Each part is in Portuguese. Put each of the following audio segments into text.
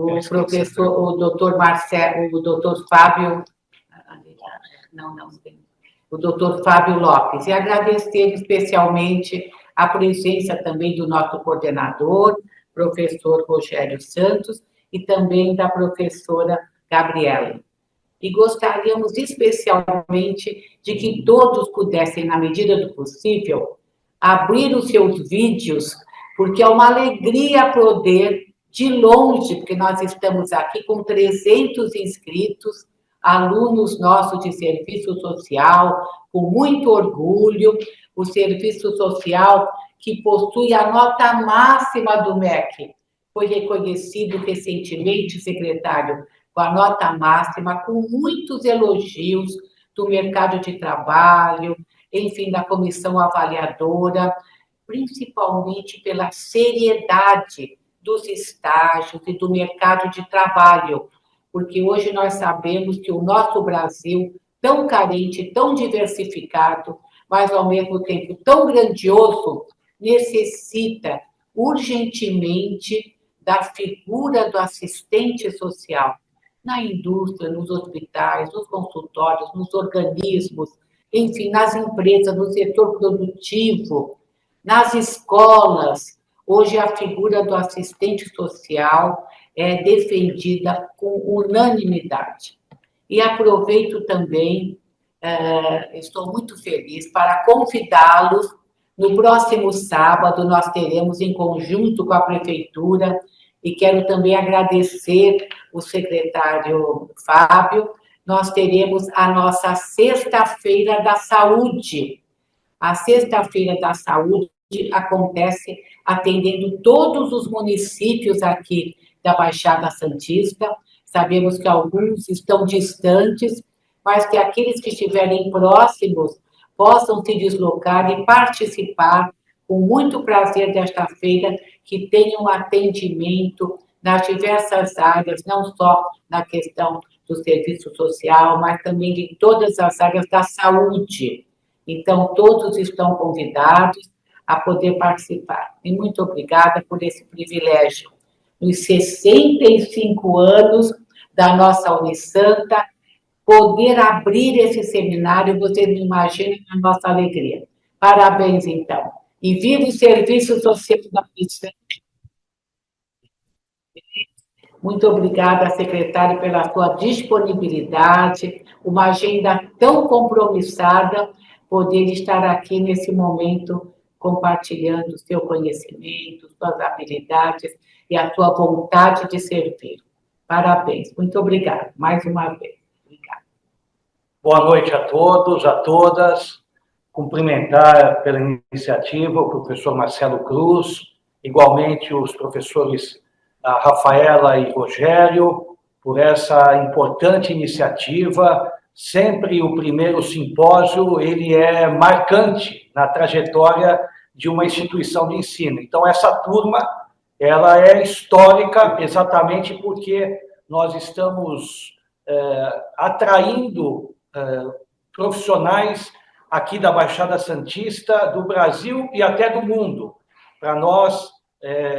o professor, o doutor Marcelo, o doutor Fábio, o doutor Fábio Lopes, e agradecer especialmente a presença também do nosso coordenador, professor Rogério Santos, e também da professora Gabriela. E gostaríamos especialmente de que todos pudessem, na medida do possível, abrir os seus vídeos, porque é uma alegria poder, de longe, porque nós estamos aqui com 300 inscritos, alunos nossos de serviço social, com muito orgulho, o serviço social que possui a nota máxima do MEC, foi reconhecido recentemente, secretário, com a nota máxima, com muitos elogios do mercado de trabalho, enfim, da comissão avaliadora, principalmente pela seriedade dos estágios e do mercado de trabalho, porque hoje nós sabemos que o nosso Brasil, tão carente, tão diversificado, mas ao mesmo tempo tão grandioso, necessita urgentemente da figura do assistente social na indústria, nos hospitais, nos consultórios, nos organismos, enfim, nas empresas, no setor produtivo, nas escolas. Hoje a figura do assistente social é defendida com unanimidade. E aproveito também, estou muito feliz para convidá-los. No próximo sábado, nós teremos, em conjunto com a Prefeitura, e quero também agradecer o secretário Fábio, nós teremos a nossa Sexta-feira da Saúde. A Sexta-feira da Saúde acontece atendendo todos os municípios aqui da Baixada Santista. Sabemos que alguns estão distantes, mas que aqueles que estiverem próximos possam se deslocar e participar com muito prazer desta feira, que tenham atendimento nas diversas áreas, não só na questão do serviço social, mas também de todas as áreas da saúde. Então, todos estão convidados a poder participar. E muito obrigada por esse privilégio. Nos 65 anos da nossa Unisanta, poder abrir esse seminário, vocês não imaginam a nossa alegria. Parabéns, então. E viva o serviço social da Unisanta. Muito obrigada, secretário, pela sua disponibilidade, uma agenda tão compromissada, poder estar aqui nesse momento compartilhando o seu conhecimento, suas habilidades e a sua vontade de servir. Parabéns. Muito obrigada, mais uma vez. Obrigada. Boa noite a todos, a todas. Cumprimentar pela iniciativa o professor Marcelo Cruz, igualmente os professores Rafaela e Rogério, por essa importante iniciativa. Sempre o primeiro simpósio, ele é marcante na trajetória de uma instituição de ensino. Então, essa turma, ela é histórica exatamente porque nós estamos atraindo profissionais aqui da Baixada Santista, do Brasil e até do mundo. Para nós,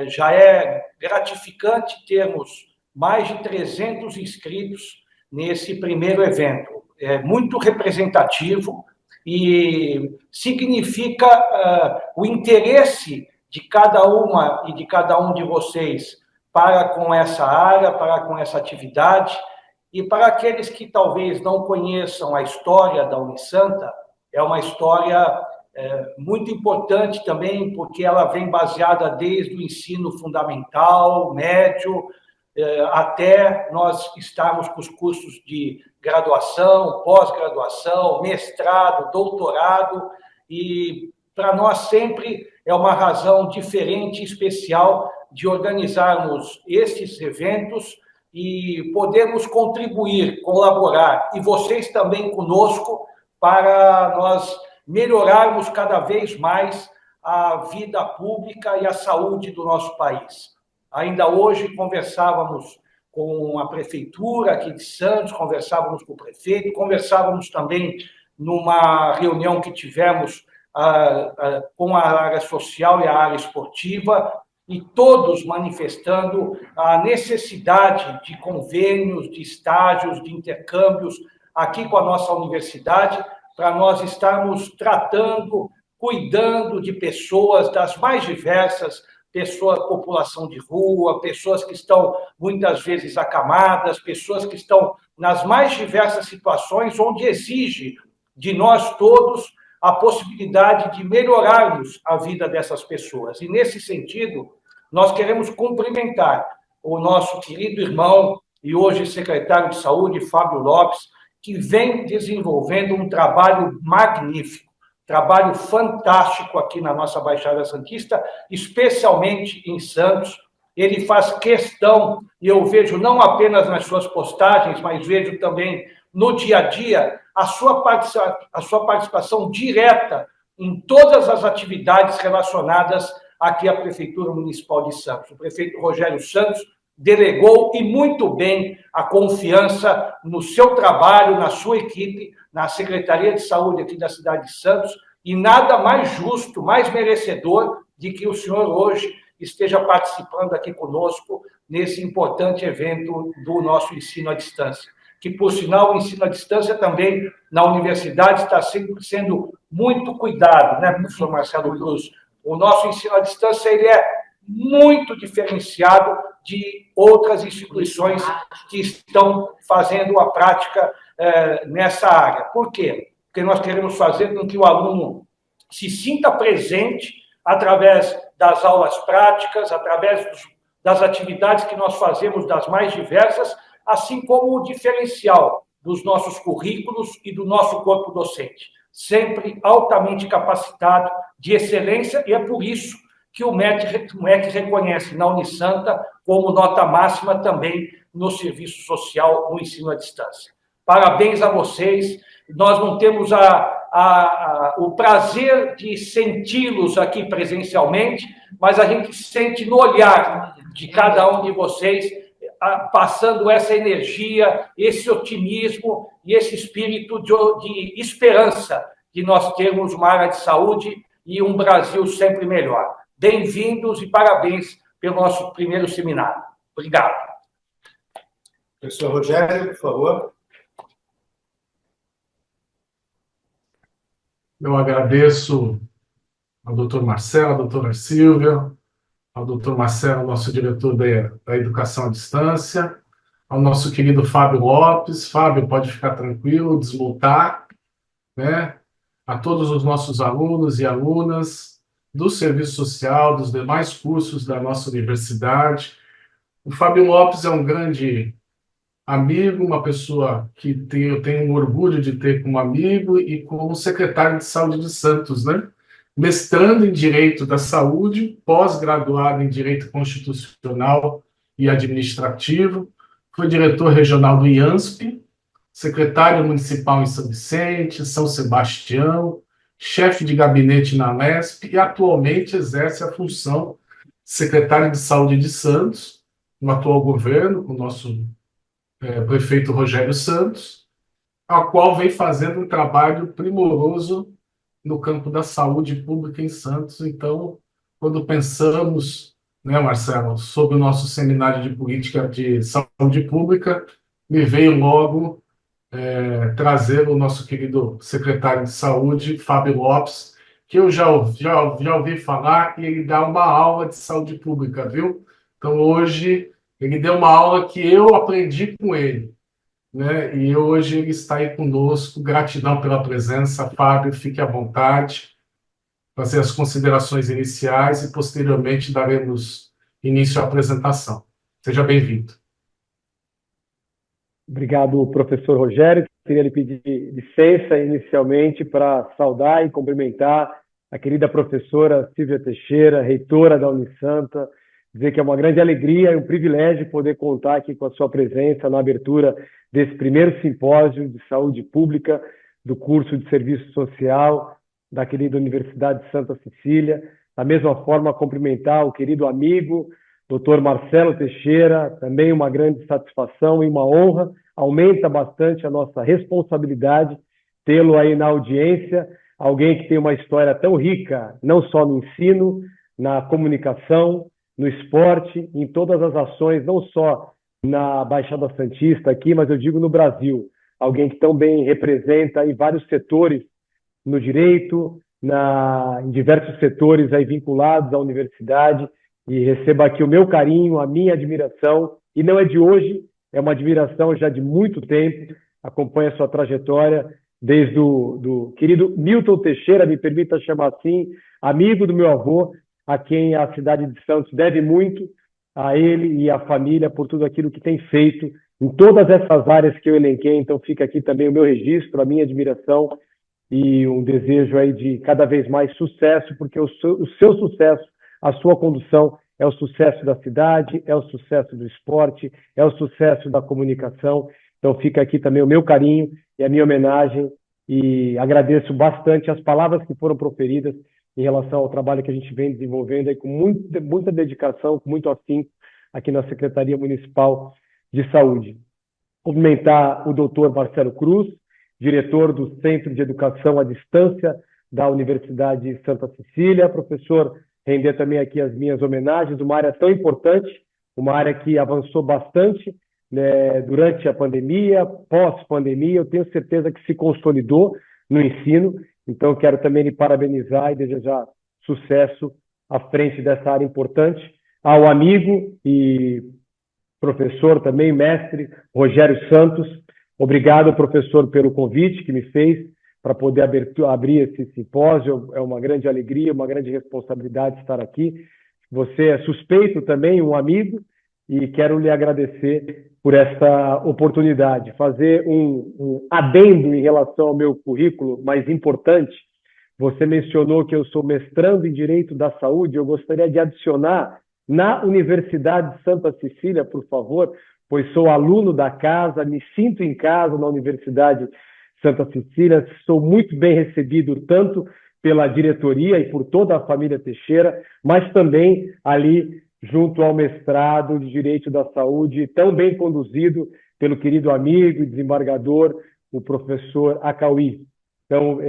já é gratificante termos mais de 300 inscritos nesse primeiro evento. É muito representativo e significa o interesse de cada uma e de cada um de vocês para com essa área, para com essa atividade. E para aqueles que talvez não conheçam a história da Unisanta, é uma história muito importante também, porque ela vem baseada desde o ensino fundamental, médio, até nós estarmos com os cursos de graduação, pós-graduação, mestrado, doutorado, e para nós sempre é uma razão diferente, especial, de organizarmos esses eventos e podermos contribuir, colaborar, e vocês também conosco, para nós melhorarmos cada vez mais a vida pública e a saúde do nosso país. Ainda hoje conversávamos com a prefeitura aqui de Santos, conversávamos com o prefeito, conversávamos também numa reunião que tivemos com a área social e a área esportiva, e todos manifestando a necessidade de convênios, de estágios, de intercâmbios aqui com a nossa universidade, para nós estarmos tratando, cuidando de pessoas das mais diversas, população de rua, pessoas que estão muitas vezes acamadas, pessoas que estão nas mais diversas situações, onde exige de nós todos a possibilidade de melhorarmos a vida dessas pessoas. E, nesse sentido, nós queremos cumprimentar o nosso querido irmão e hoje secretário de Saúde, Fábio Lopes, que vem desenvolvendo um trabalho magnífico, trabalho fantástico aqui na nossa Baixada Santista, especialmente em Santos. Ele faz questão, e eu vejo não apenas nas suas postagens, mas vejo também no dia a dia, a sua participação direta em todas as atividades relacionadas aqui à Prefeitura Municipal de Santos. O prefeito Rogério Santos delegou, e muito bem, a confiança no seu trabalho, na sua equipe, na Secretaria de Saúde aqui da cidade de Santos, e nada mais justo, mais merecedor de que o senhor hoje esteja participando aqui conosco nesse importante evento do nosso ensino à distância. Que, por sinal, o ensino à distância também na universidade está sempre sendo muito cuidado, né, professor Marcelo Cruz? O nosso ensino à distância ele é muito diferenciado de outras instituições que estão fazendo a prática nessa área. Por quê? Porque nós queremos fazer com que o aluno se sinta presente através das aulas práticas, através das atividades que nós fazemos, das mais diversas, assim como o diferencial dos nossos currículos e do nosso corpo docente, sempre altamente capacitado, de excelência, e é por isso que o MEC reconhece na Unisanta como nota máxima também no serviço social, no ensino à distância. Parabéns a vocês. Nós não temos o prazer de senti-los aqui presencialmente, mas a gente sente no olhar de cada um de vocês, passando essa energia, esse otimismo e esse espírito de esperança de nós termos uma área de saúde e um Brasil sempre melhor. Bem-vindos e parabéns pelo nosso primeiro seminário. Obrigado. Professor Rogério, por favor. Eu agradeço ao doutor Marcelo, à doutora Silvia, ao doutor Marcelo, nosso diretor da Educação à Distância, ao nosso querido Fábio Lopes. Fábio, pode ficar tranquilo, desmutar, né? A todos os nossos alunos e alunas do serviço social, dos demais cursos da nossa universidade. O Fábio Lopes é um grande amigo, uma pessoa que eu tenho um orgulho de ter como amigo e como secretário de Saúde de Santos, né? Mestrando em Direito da Saúde, pós-graduado em Direito Constitucional e Administrativo, foi diretor regional do IANSP, secretário municipal em São Vicente, São Sebastião, chefe de gabinete na Lesp e atualmente exerce a função de secretário de Saúde de Santos, no atual governo, com o nosso prefeito Rogério Santos, ao qual vem fazendo um trabalho primoroso no campo da saúde pública em Santos. Então, quando pensamos, né, Marcelo, sobre o nosso seminário de política de saúde pública, me veio logo trazer o nosso querido secretário de saúde, Fábio Lopes, que eu já ouvi falar que ele dá uma aula de saúde pública, viu? Então, hoje, ele deu uma aula que eu aprendi com ele, né? E hoje ele está aí conosco. Gratidão pela presença, Fábio, fique à vontade, fazer as considerações iniciais e, posteriormente, daremos início à apresentação. Seja bem-vindo. Obrigado, professor Rogério. Queria lhe pedir licença, inicialmente, para saudar e cumprimentar a querida professora Silvia Teixeira, reitora da Unisanta, dizer que é uma grande alegria e um privilégio poder contar aqui com a sua presença na abertura desse primeiro simpósio de saúde pública do curso de Serviço Social da querida Universidade de Santa Cecília. Da mesma forma, cumprimentar o querido amigo, doutor Marcelo Teixeira, também uma grande satisfação e uma honra. Aumenta bastante a nossa responsabilidade tê-lo aí na audiência, alguém que tem uma história tão rica, não só no ensino, na comunicação, no esporte, em todas as ações, não só na Baixada Santista aqui, mas eu digo no Brasil. Alguém que também representa em vários setores, no direito, em diversos setores aí vinculados à universidade, e receba aqui o meu carinho, a minha admiração, e não é de hoje, é uma admiração já de muito tempo, acompanha a sua trajetória, desde do querido Milton Teixeira, me permita chamar assim, amigo do meu avô, a quem a cidade de Santos deve muito, a ele e à família, por tudo aquilo que tem feito em todas essas áreas que eu elenquei. Então fica aqui também o meu registro, a minha admiração e um desejo aí de cada vez mais sucesso, porque o seu sucesso, a sua condução é o sucesso da cidade, é o sucesso do esporte, é o sucesso da comunicação. Então fica aqui também o meu carinho e a minha homenagem, e agradeço bastante as palavras que foram proferidas em relação ao trabalho que a gente vem desenvolvendo aí com muita dedicação, com muito afinco aqui na Secretaria Municipal de Saúde. Cumprimentar o doutor Marcelo Cruz, diretor do Centro de Educação à Distância da Universidade Santa Cecília. Professor, render também aqui as minhas homenagens, uma área tão importante, uma área que avançou bastante, né, durante a pandemia, pós-pandemia, eu tenho certeza que se consolidou no ensino. Então, quero também lhe parabenizar e desejar sucesso à frente dessa área importante. Ao amigo e professor também, mestre Rogério Santos, obrigado, professor, pelo convite que me fez para poder abrir esse simpósio. É uma grande alegria, uma grande responsabilidade estar aqui. Você é suspeito também, um amigo, e quero lhe agradecer por essa oportunidade. Fazer um adendo em relação ao meu currículo, mais importante. Você mencionou que eu sou mestrando em Direito da Saúde. Eu gostaria de adicionar na Universidade de Santa Cecília, por favor, pois sou aluno da casa, me sinto em casa na Universidade Santa Cecília, sou muito bem recebido tanto pela diretoria e por toda a família Teixeira, mas também ali junto ao mestrado de Direito da Saúde, tão bem conduzido pelo querido amigo e desembargador, o professor Acauí. Então,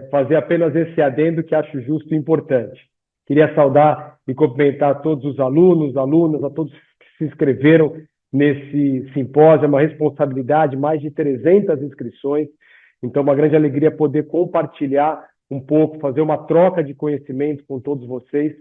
fazer apenas esse adendo que acho justo e importante. Queria saudar e cumprimentar todos os alunos, alunas, a todos que se inscreveram nesse simpósio. É uma responsabilidade, mais de 300 inscrições. Então, uma grande alegria poder compartilhar um pouco, fazer uma troca de conhecimento com todos vocês,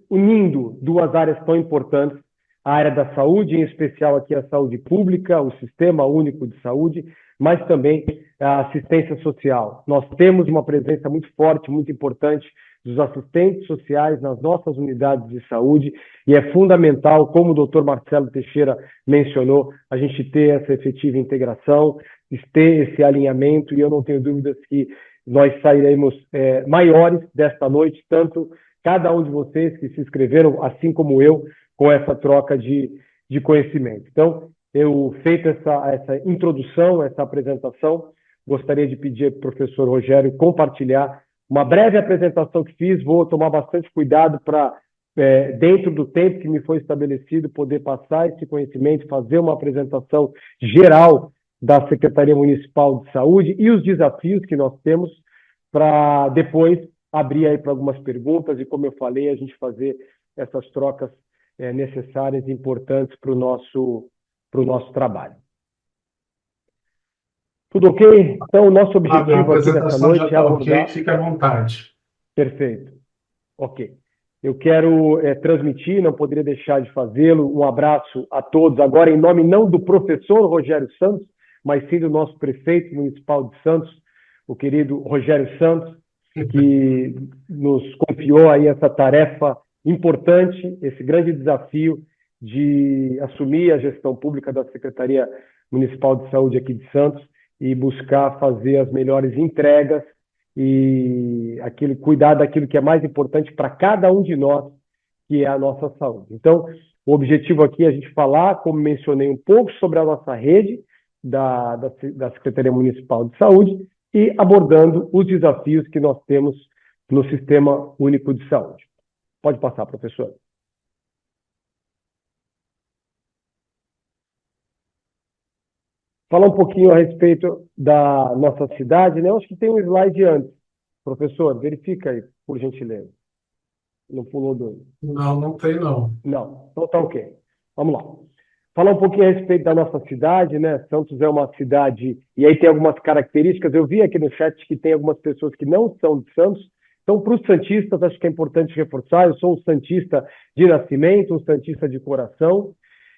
unindo duas áreas tão importantes, a área da saúde, em especial aqui a saúde pública, o Sistema Único de Saúde, mas também a assistência social. Nós temos uma presença muito forte, muito importante dos assistentes sociais nas nossas unidades de saúde, e é fundamental, como o doutor Marcelo Teixeira mencionou, a gente ter essa efetiva integração, ter esse alinhamento, e eu não tenho dúvidas que nós sairemos maiores desta noite, tanto cada um de vocês que se inscreveram, assim como eu, com essa troca de conhecimento. Então, eu feito essa introdução, essa apresentação, gostaria de pedir ao professor Rogério compartilhar uma breve apresentação que fiz. Vou tomar bastante cuidado para, dentro do tempo que me foi estabelecido, poder passar esse conhecimento, fazer uma apresentação geral da Secretaria Municipal de Saúde e os desafios que nós temos, para depois abrir aí para algumas perguntas e, como eu falei, a gente fazer essas trocas necessárias e importantes para o nosso trabalho. Tudo ok? Então, o nosso objetivo aqui nessa noite é abordar... Ok, fique à vontade. Perfeito. Ok. Eu quero transmitir, não poderia deixar de fazê-lo, um abraço a todos, agora em nome não do professor Rogério Santos, mas sim do nosso prefeito municipal de Santos, o querido Rogério Santos, que nos confiou aí essa tarefa importante, esse grande desafio de assumir a gestão pública da Secretaria Municipal de Saúde aqui de Santos e buscar fazer as melhores entregas e cuidar daquilo que é mais importante para cada um de nós, que é a nossa saúde. Então, o objetivo aqui é a gente falar, como mencionei, um pouco sobre a nossa rede da Secretaria Municipal de Saúde e abordando os desafios que nós temos no Sistema Único de Saúde. Pode passar, professor. Falar um pouquinho a respeito da nossa cidade, né? Eu acho que tem um slide antes. Professor, verifica aí, por gentileza. Não pulou dois. Não, não tem, não. Não, então tá ok. Vamos lá. Falar um pouquinho a respeito da nossa cidade, né? Santos é uma cidade, e aí tem algumas características. Eu vi aqui no chat que tem algumas pessoas que não são de Santos. Então, para os santistas, acho que é importante reforçar. Eu sou um santista de nascimento, um santista de coração.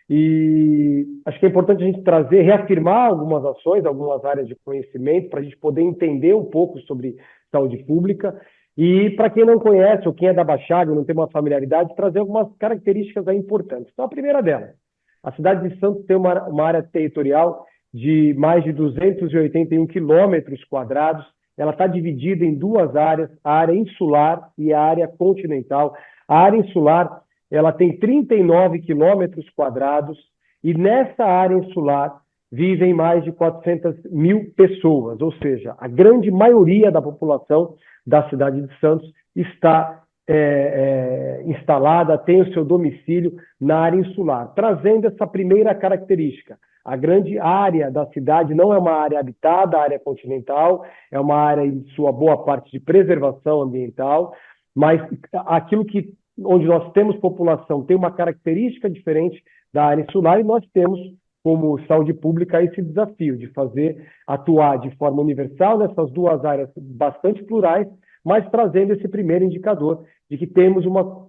E acho que é importante a gente trazer, reafirmar algumas ações, algumas áreas de conhecimento, para a gente poder entender um pouco sobre saúde pública. E para quem não conhece, ou quem é da Baixada e não tem uma familiaridade, trazer algumas características aí importantes. Então, a primeira delas, a cidade de Santos tem uma área territorial de mais de 281 quilômetros quadrados. Ela está dividida em duas áreas, a área insular e a área continental. A área insular, ela tem 39 quilômetros quadrados e nessa área insular vivem mais de 400 mil pessoas, ou seja, a grande maioria da população da cidade de Santos está instalada, tem o seu domicílio na área insular, trazendo essa primeira característica. A grande área da cidade não é uma área habitada, a área continental, é uma área, em sua boa parte, de preservação ambiental, mas aquilo que, onde nós temos população tem uma característica diferente da área insular e nós temos, como saúde pública, esse desafio de atuar de forma universal nessas duas áreas bastante plurais, mas trazendo esse primeiro indicador de que temos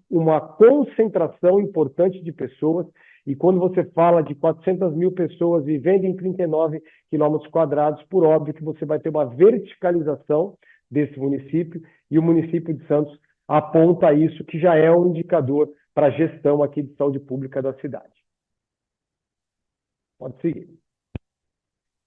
uma concentração importante de pessoas. E quando você fala de 400 mil pessoas vivendo em 39 quilômetros quadrados, por óbvio que você vai ter uma verticalização desse município, e o município de Santos aponta isso, que já é um indicador para a gestão aqui de saúde pública da cidade. Pode seguir.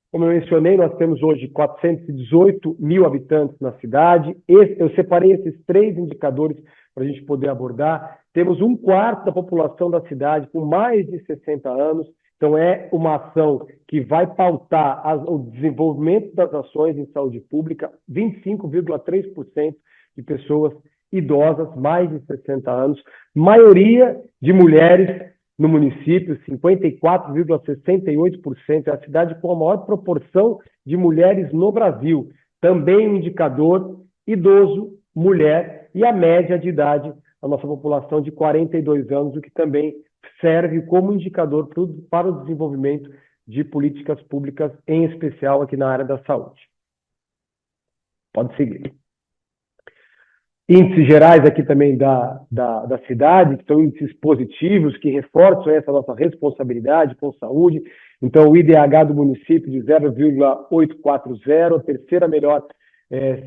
Como eu mencionei, nós temos hoje 418 mil habitantes na cidade. Eu separei esses três indicadores para a gente poder abordar. Temos 1/4 da população da cidade com mais de 60 anos. Então, é uma ação que vai pautar o desenvolvimento das ações em saúde pública. 25,3% de pessoas idosas, mais de 60 anos. Maioria de mulheres no município, 54,68%, é a cidade com a maior proporção de mulheres no Brasil. Também um indicador idoso, mulher, e a média de idade da nossa população de 42 anos, o que também serve como indicador para o desenvolvimento de políticas públicas, em especial aqui na área da saúde. Pode seguir. Índices gerais aqui também da cidade, que são índices positivos, que reforçam essa nossa responsabilidade com saúde. Então, o IDH do município de 0,840, a terceira melhor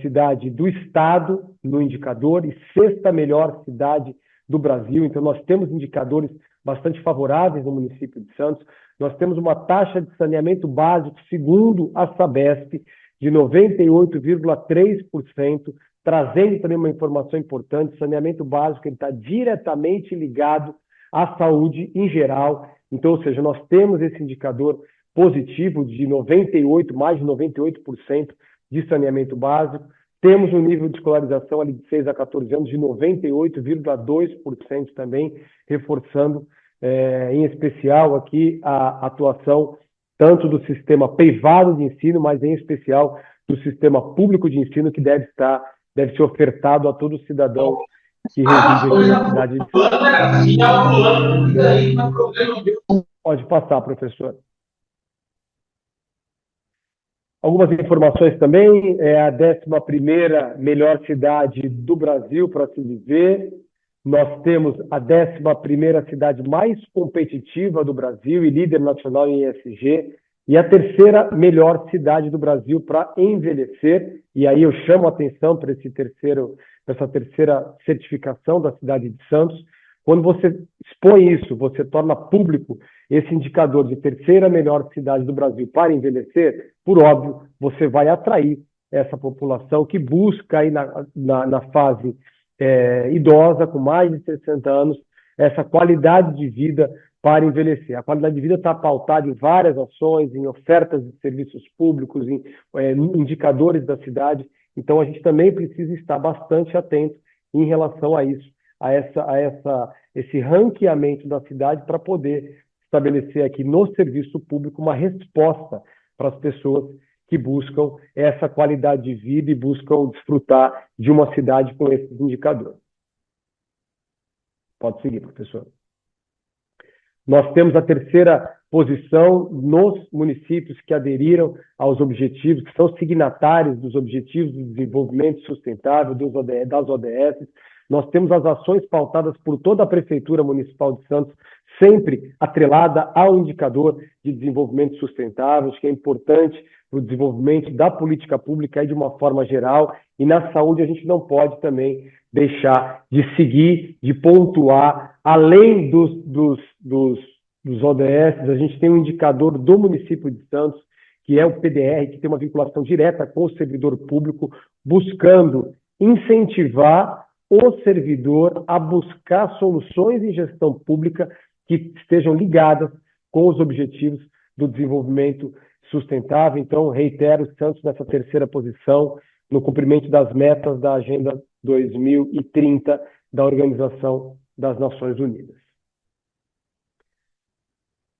cidade do estado no indicador e sexta melhor cidade do Brasil. Então, nós temos indicadores bastante favoráveis no município de Santos. Nós temos uma taxa de saneamento básico, segundo a Sabesp, de 98,3%, trazendo também uma informação importante: saneamento básico está diretamente ligado à saúde em geral. Então, ou seja, nós temos esse indicador positivo de 98%, mais de 98% de saneamento básico. Temos um nível de escolarização ali de 6 a 14 anos de 98,2% também, reforçando em especial aqui a atuação tanto do sistema privado de ensino, mas em especial do sistema público de ensino, que deve ser ofertado a todo cidadão que reside aqui na cidade de Santos. Pode passar, professor. Algumas informações também: é a 11ª melhor cidade do Brasil para se viver. Nós temos a 11ª cidade mais competitiva do Brasil e líder nacional em ESG. E a terceira melhor cidade do Brasil para envelhecer. E aí eu chamo a atenção para essa terceira certificação da cidade de Santos. Quando você expõe isso, você torna público esse indicador de terceira melhor cidade do Brasil para envelhecer, por óbvio, você vai atrair essa população que busca aí na fase idosa, com mais de 60 anos, essa qualidade de vida para envelhecer. A qualidade de vida está pautada em várias ações, em ofertas de serviços públicos, em indicadores da cidade. Então, a gente também precisa estar bastante atento em relação a isso, esse ranqueamento da cidade, para poder estabelecer aqui no serviço público uma resposta para as pessoas que buscam essa qualidade de vida e buscam desfrutar de uma cidade com esses indicadores. Pode seguir, professor. Nós temos a terceira posição nos municípios que aderiram aos objetivos, que são signatários dos Objetivos de Desenvolvimento Sustentável, das ODS. Nós temos as ações pautadas por toda a Prefeitura Municipal de Santos, sempre atrelada ao indicador de desenvolvimento sustentável, que é importante para o desenvolvimento da política pública aí de uma forma geral, e na saúde a gente não pode também deixar de seguir, de pontuar, além dos ODS, a gente tem um indicador do município de Santos, que é o PDR, que tem uma vinculação direta com o servidor público, buscando incentivar o servidor a buscar soluções em gestão pública que estejam ligadas com os objetivos do desenvolvimento sustentável. Então, reitero, Santos nessa terceira posição, no cumprimento das metas da Agenda 2030 da Organização das Nações Unidas.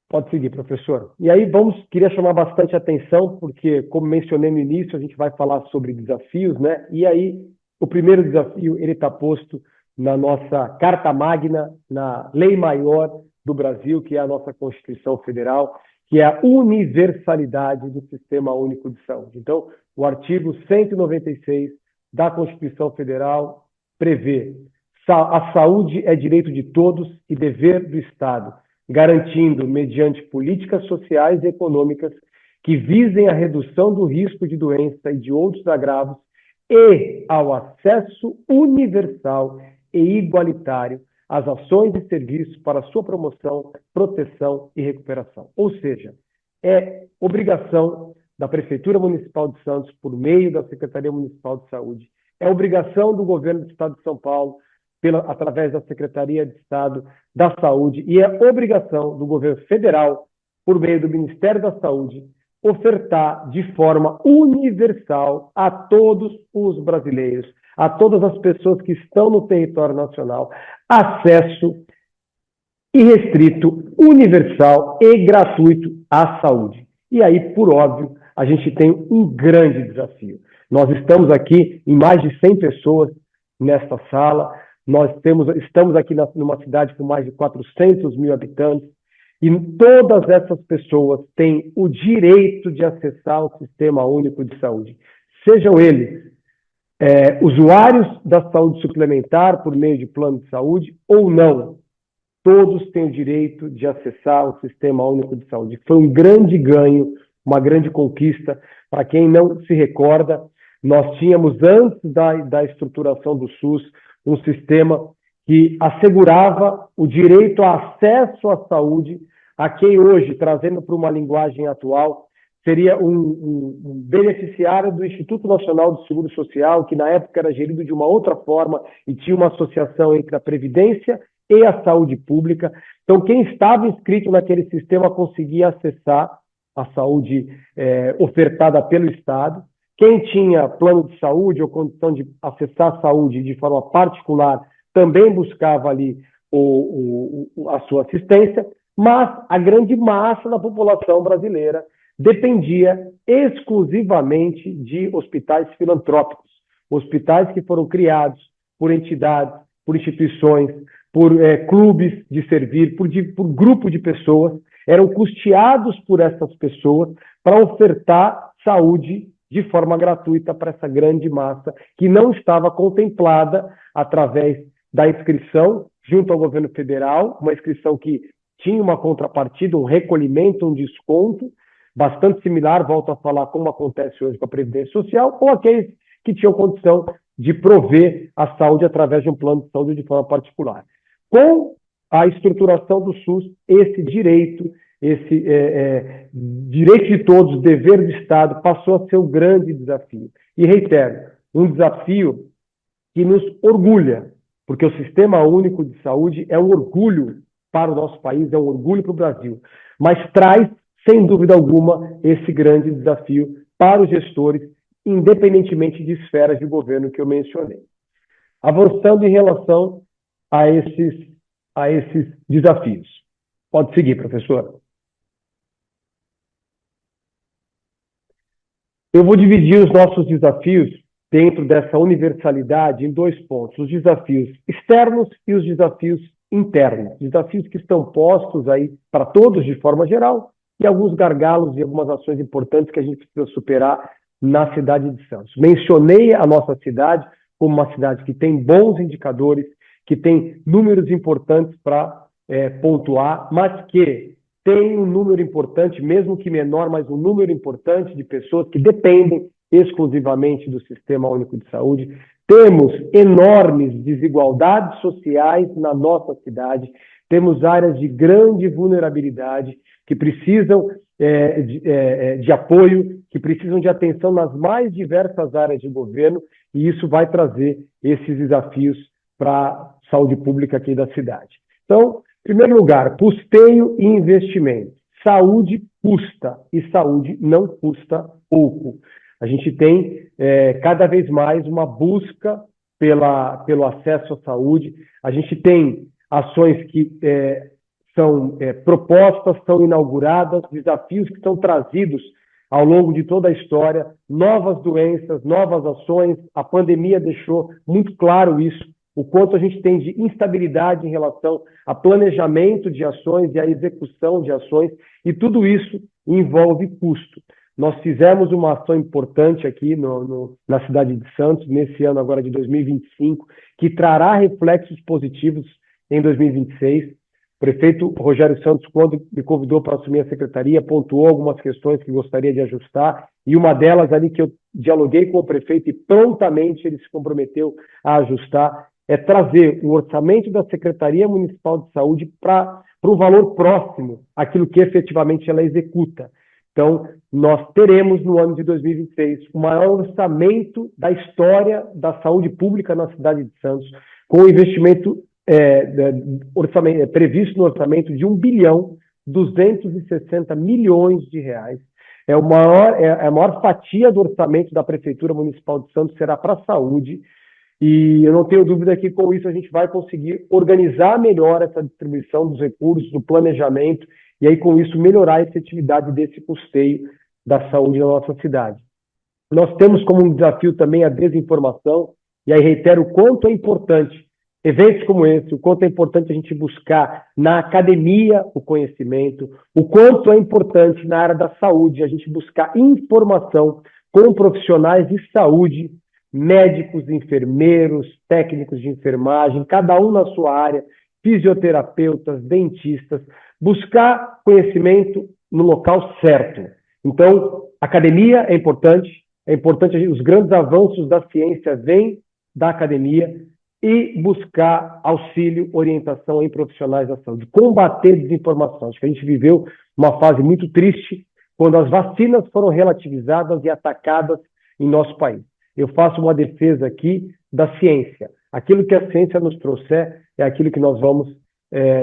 Pode seguir, professor. E aí queria chamar bastante atenção, porque, como mencionei no início, a gente vai falar sobre desafios, né? E aí, o primeiro desafio, ele está posto na nossa Carta Magna, na Lei Maior do Brasil, que é a nossa Constituição Federal, que é a universalidade do Sistema Único de Saúde. Então, o artigo 196 da Constituição Federal prevê: a saúde é direito de todos e dever do Estado, garantindo, mediante políticas sociais e econômicas que visem a redução do risco de doença e de outros agravos e ao acesso universal e igualitário às ações e serviços para sua promoção, proteção e recuperação. Ou seja, é obrigação da Prefeitura Municipal de Santos, por meio da Secretaria Municipal de Saúde, é obrigação do Governo do Estado de São Paulo, através da Secretaria de Estado da Saúde, e é obrigação do Governo Federal, por meio do Ministério da Saúde, ofertar de forma universal a todos os brasileiros, a todas as pessoas que estão no território nacional, acesso irrestrito, universal e gratuito à saúde. E aí, por óbvio, a gente tem um grande desafio. Nós estamos aqui em mais de 100 pessoas nesta sala, estamos aqui numa cidade com mais de 400 mil habitantes, e todas essas pessoas têm o direito de acessar o Sistema Único de Saúde. Sejam eles usuários da saúde suplementar por meio de plano de saúde ou não, todos têm o direito de acessar o Sistema Único de Saúde. Foi um grande ganho, uma grande conquista. Para quem não se recorda, nós tínhamos, antes da estruturação do SUS, um sistema que assegurava o direito a acesso à saúde a quem hoje, trazendo para uma linguagem atual, seria um beneficiário do Instituto Nacional do Seguro Social, que na época era gerido de uma outra forma e tinha uma associação entre a Previdência e a saúde pública. Então, quem estava inscrito naquele sistema conseguia acessar a saúde ofertada pelo Estado. Quem tinha plano de saúde ou condição de acessar a saúde de forma particular também buscava ali a sua assistência, mas a grande massa da população brasileira dependia exclusivamente de hospitais filantrópicos, hospitais que foram criados por entidades, por instituições, por clubes de servir, por grupo de pessoas, eram custeados por essas pessoas para ofertar saúde de forma gratuita para essa grande massa que não estava contemplada através da inscrição junto ao governo federal, uma inscrição que tinha uma contrapartida, um recolhimento, um desconto, bastante similar, volto a falar, como acontece hoje com a Previdência Social, ou aqueles que tinham condição de prover a saúde através de um plano de saúde de forma particular. Com a estruturação do SUS, esse direito de todos, dever do Estado, passou a ser um grande desafio. E reitero, um desafio que nos orgulha, porque o Sistema Único de Saúde é um orgulho para o nosso país, é um orgulho para o Brasil, mas traz, sem dúvida alguma, esse grande desafio para os gestores, independentemente de esferas de governo que eu mencionei. Avançando em relação a esses desafios. Pode seguir, professor. Eu vou dividir os nossos desafios dentro dessa universalidade em dois pontos: os desafios externos e os desafios internos, desafios que estão postos aí para todos de forma geral, e alguns gargalos e algumas ações importantes que a gente precisa superar na cidade de Santos. Mencionei a nossa cidade como uma cidade que tem bons indicadores, que tem números importantes para pontuar, mas que tem um número importante, mesmo que menor, mas um número importante de pessoas que dependem exclusivamente do Sistema Único de Saúde. Temos enormes desigualdades sociais na nossa cidade, temos áreas de grande vulnerabilidade que precisam de apoio, que precisam de atenção nas mais diversas áreas de governo, e isso vai trazer esses desafios para a saúde pública aqui da cidade. Então, em primeiro lugar, custeio e investimento. Saúde custa, e saúde não custa pouco. A gente tem cada vez mais uma busca pelo acesso à saúde. A gente tem ações que são propostas, são inauguradas, desafios que são trazidos ao longo de toda a história, novas doenças, novas ações. A pandemia deixou muito claro isso, o quanto a gente tem de instabilidade em relação a planejamento de ações e a execução de ações, e tudo isso envolve custo. Nós fizemos uma ação importante aqui na cidade de Santos, nesse ano agora de 2025, que trará reflexos positivos em 2026. O prefeito Rogério Santos, quando me convidou para assumir a secretaria, pontuou algumas questões que gostaria de ajustar, e uma delas ali que eu dialoguei com o prefeito e prontamente ele se comprometeu a ajustar, é trazer o orçamento da Secretaria Municipal de Saúde para um valor próximo àquilo que efetivamente ela executa. Então, nós teremos no ano de 2026 o maior orçamento da história da saúde pública na cidade de Santos, com o investimento previsto no orçamento de R$1,260 bilhão. É a maior fatia do orçamento da Prefeitura Municipal de Santos será para a saúde, e eu não tenho dúvida que com isso a gente vai conseguir organizar melhor essa distribuição dos recursos, do planejamento, e aí com isso melhorar a efetividade desse custeio da saúde na nossa cidade. Nós temos como um desafio também a desinformação, e aí reitero o quanto é importante eventos como esse, o quanto é importante a gente buscar na academia o conhecimento, o quanto é importante na área da saúde a gente buscar informação com profissionais de saúde, médicos, enfermeiros, técnicos de enfermagem, cada um na sua área, fisioterapeutas, dentistas, buscar conhecimento no local certo. Então, academia é importante os grandes avanços da ciência vêm da academia, e buscar auxílio, orientação em profissionais da saúde, combater desinformação. Acho que a gente viveu uma fase muito triste quando as vacinas foram relativizadas e atacadas em nosso país. Eu faço uma defesa aqui da ciência. Aquilo que a ciência nos trouxer é aquilo que nós vamos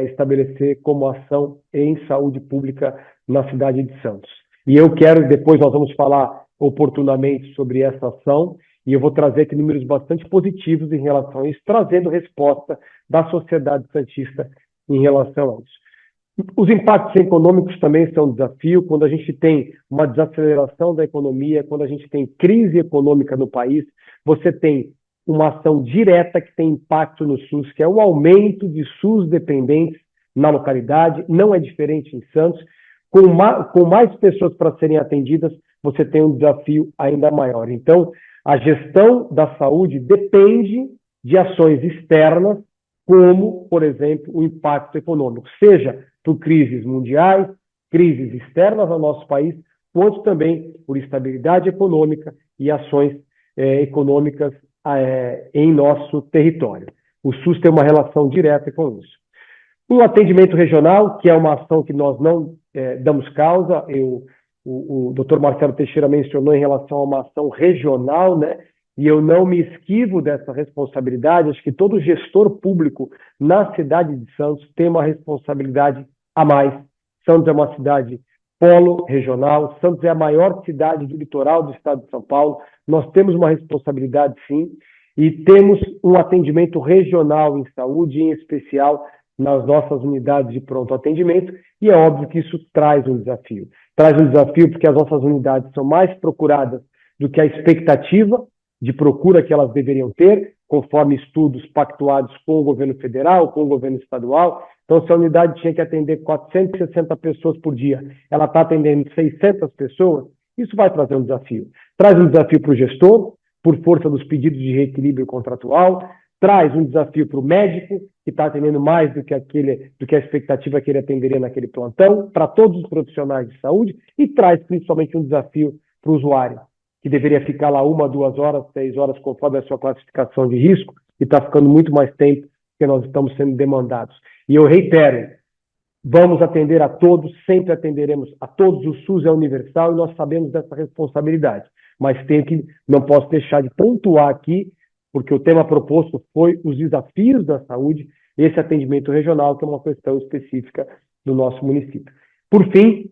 estabelecer como ação em saúde pública na cidade de Santos. E eu quero, depois nós vamos falar oportunamente sobre essa ação, e eu vou trazer aqui números bastante positivos em relação a isso, trazendo resposta da sociedade santista em relação a isso. Os impactos econômicos também são um desafio. Quando a gente tem uma desaceleração da economia, quando a gente tem crise econômica no país, você tem uma ação direta que tem impacto no SUS, que é o aumento de SUS dependentes na localidade. Não é diferente em Santos. Com mais pessoas para serem atendidas, você tem um desafio ainda maior. Então, a gestão da saúde depende de ações externas, como, por exemplo, o impacto econômico, seja por crises mundiais, crises externas ao nosso país, quanto também por estabilidade econômica e ações econômicas em nosso território. O SUS tem uma relação direta com isso. O atendimento regional, que é uma ação que nós não damos causa, o Dr. Marcelo Teixeira mencionou em relação a uma ação regional, né? E eu não me esquivo dessa responsabilidade. Acho que todo gestor público na cidade de Santos tem uma responsabilidade a mais. Santos é uma cidade polo regional, Santos é a maior cidade do litoral do estado de São Paulo. Nós temos uma responsabilidade, sim, e temos um atendimento regional em saúde, em especial nas nossas unidades de pronto atendimento, e é óbvio que isso traz um desafio. Traz um desafio porque as nossas unidades são mais procuradas do que a expectativa de procura que elas deveriam ter, conforme estudos pactuados com o governo federal, com o governo estadual. Então, se a unidade tinha que atender 460 pessoas por dia, ela está atendendo 600 pessoas, isso vai trazer um desafio. Traz um desafio para o gestor, por força dos pedidos de reequilíbrio contratual, traz um desafio para o médico, que está atendendo mais do que a expectativa que ele atenderia naquele plantão, para todos os profissionais de saúde, e traz principalmente um desafio para o usuário, que deveria ficar lá 1, 2 horas, 6 horas, conforme a sua classificação de risco, e está ficando muito mais tempo que nós estamos sendo demandados. E eu reitero, vamos atender a todos, sempre atenderemos a todos, o SUS é universal e nós sabemos dessa responsabilidade. Mas não posso deixar de pontuar aqui, porque o tema proposto foi os desafios da saúde, esse atendimento regional, que é uma questão específica do nosso município. Por fim,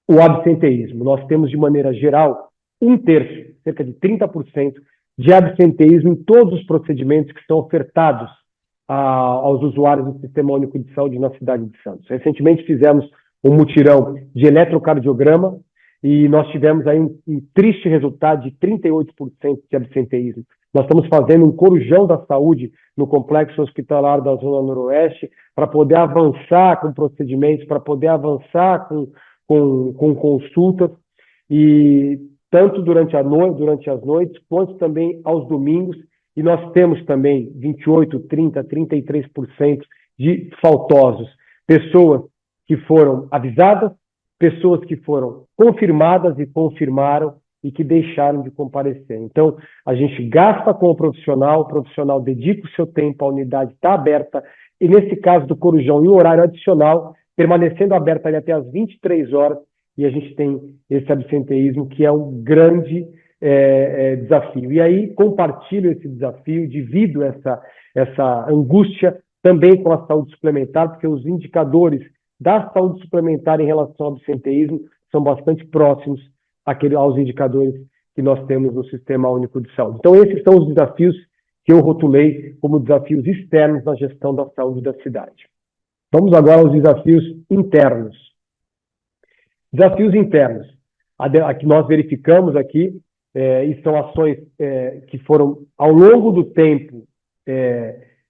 o absenteísmo. Nós temos, de maneira geral, 1/3, cerca de 30%, de absenteísmo em todos os procedimentos que são ofertados aos usuários do Sistema Único de Saúde na cidade de Santos. Recentemente fizemos um mutirão de eletrocardiograma e nós tivemos aí um triste resultado de 38% de absenteísmo. Nós estamos fazendo um corujão da saúde no complexo hospitalar da Zona Noroeste para poder avançar com procedimentos, para poder avançar com consultas, e tanto durante as noites, quanto também aos domingos. E nós temos também 28%, 30%, 33% de faltosos. Pessoas que foram avisadas, pessoas que foram confirmadas e confirmaram e que deixaram de comparecer. Então, a gente gasta com o profissional dedica o seu tempo, a unidade está aberta, e nesse caso do Corujão, em horário adicional, permanecendo aberta ali até às 23 horas, e a gente tem esse absenteísmo, que é um grande desafio. E aí compartilho esse desafio, divido essa angústia também com a saúde suplementar, porque os indicadores da saúde suplementar em relação ao absenteísmo são bastante próximos aos indicadores que nós temos no Sistema Único de Saúde. Então, esses são os desafios que eu rotulei como desafios externos na gestão da saúde da cidade. Vamos agora aos desafios internos. Desafios internos. A que nós verificamos aqui, e são ações que foram, ao longo do tempo,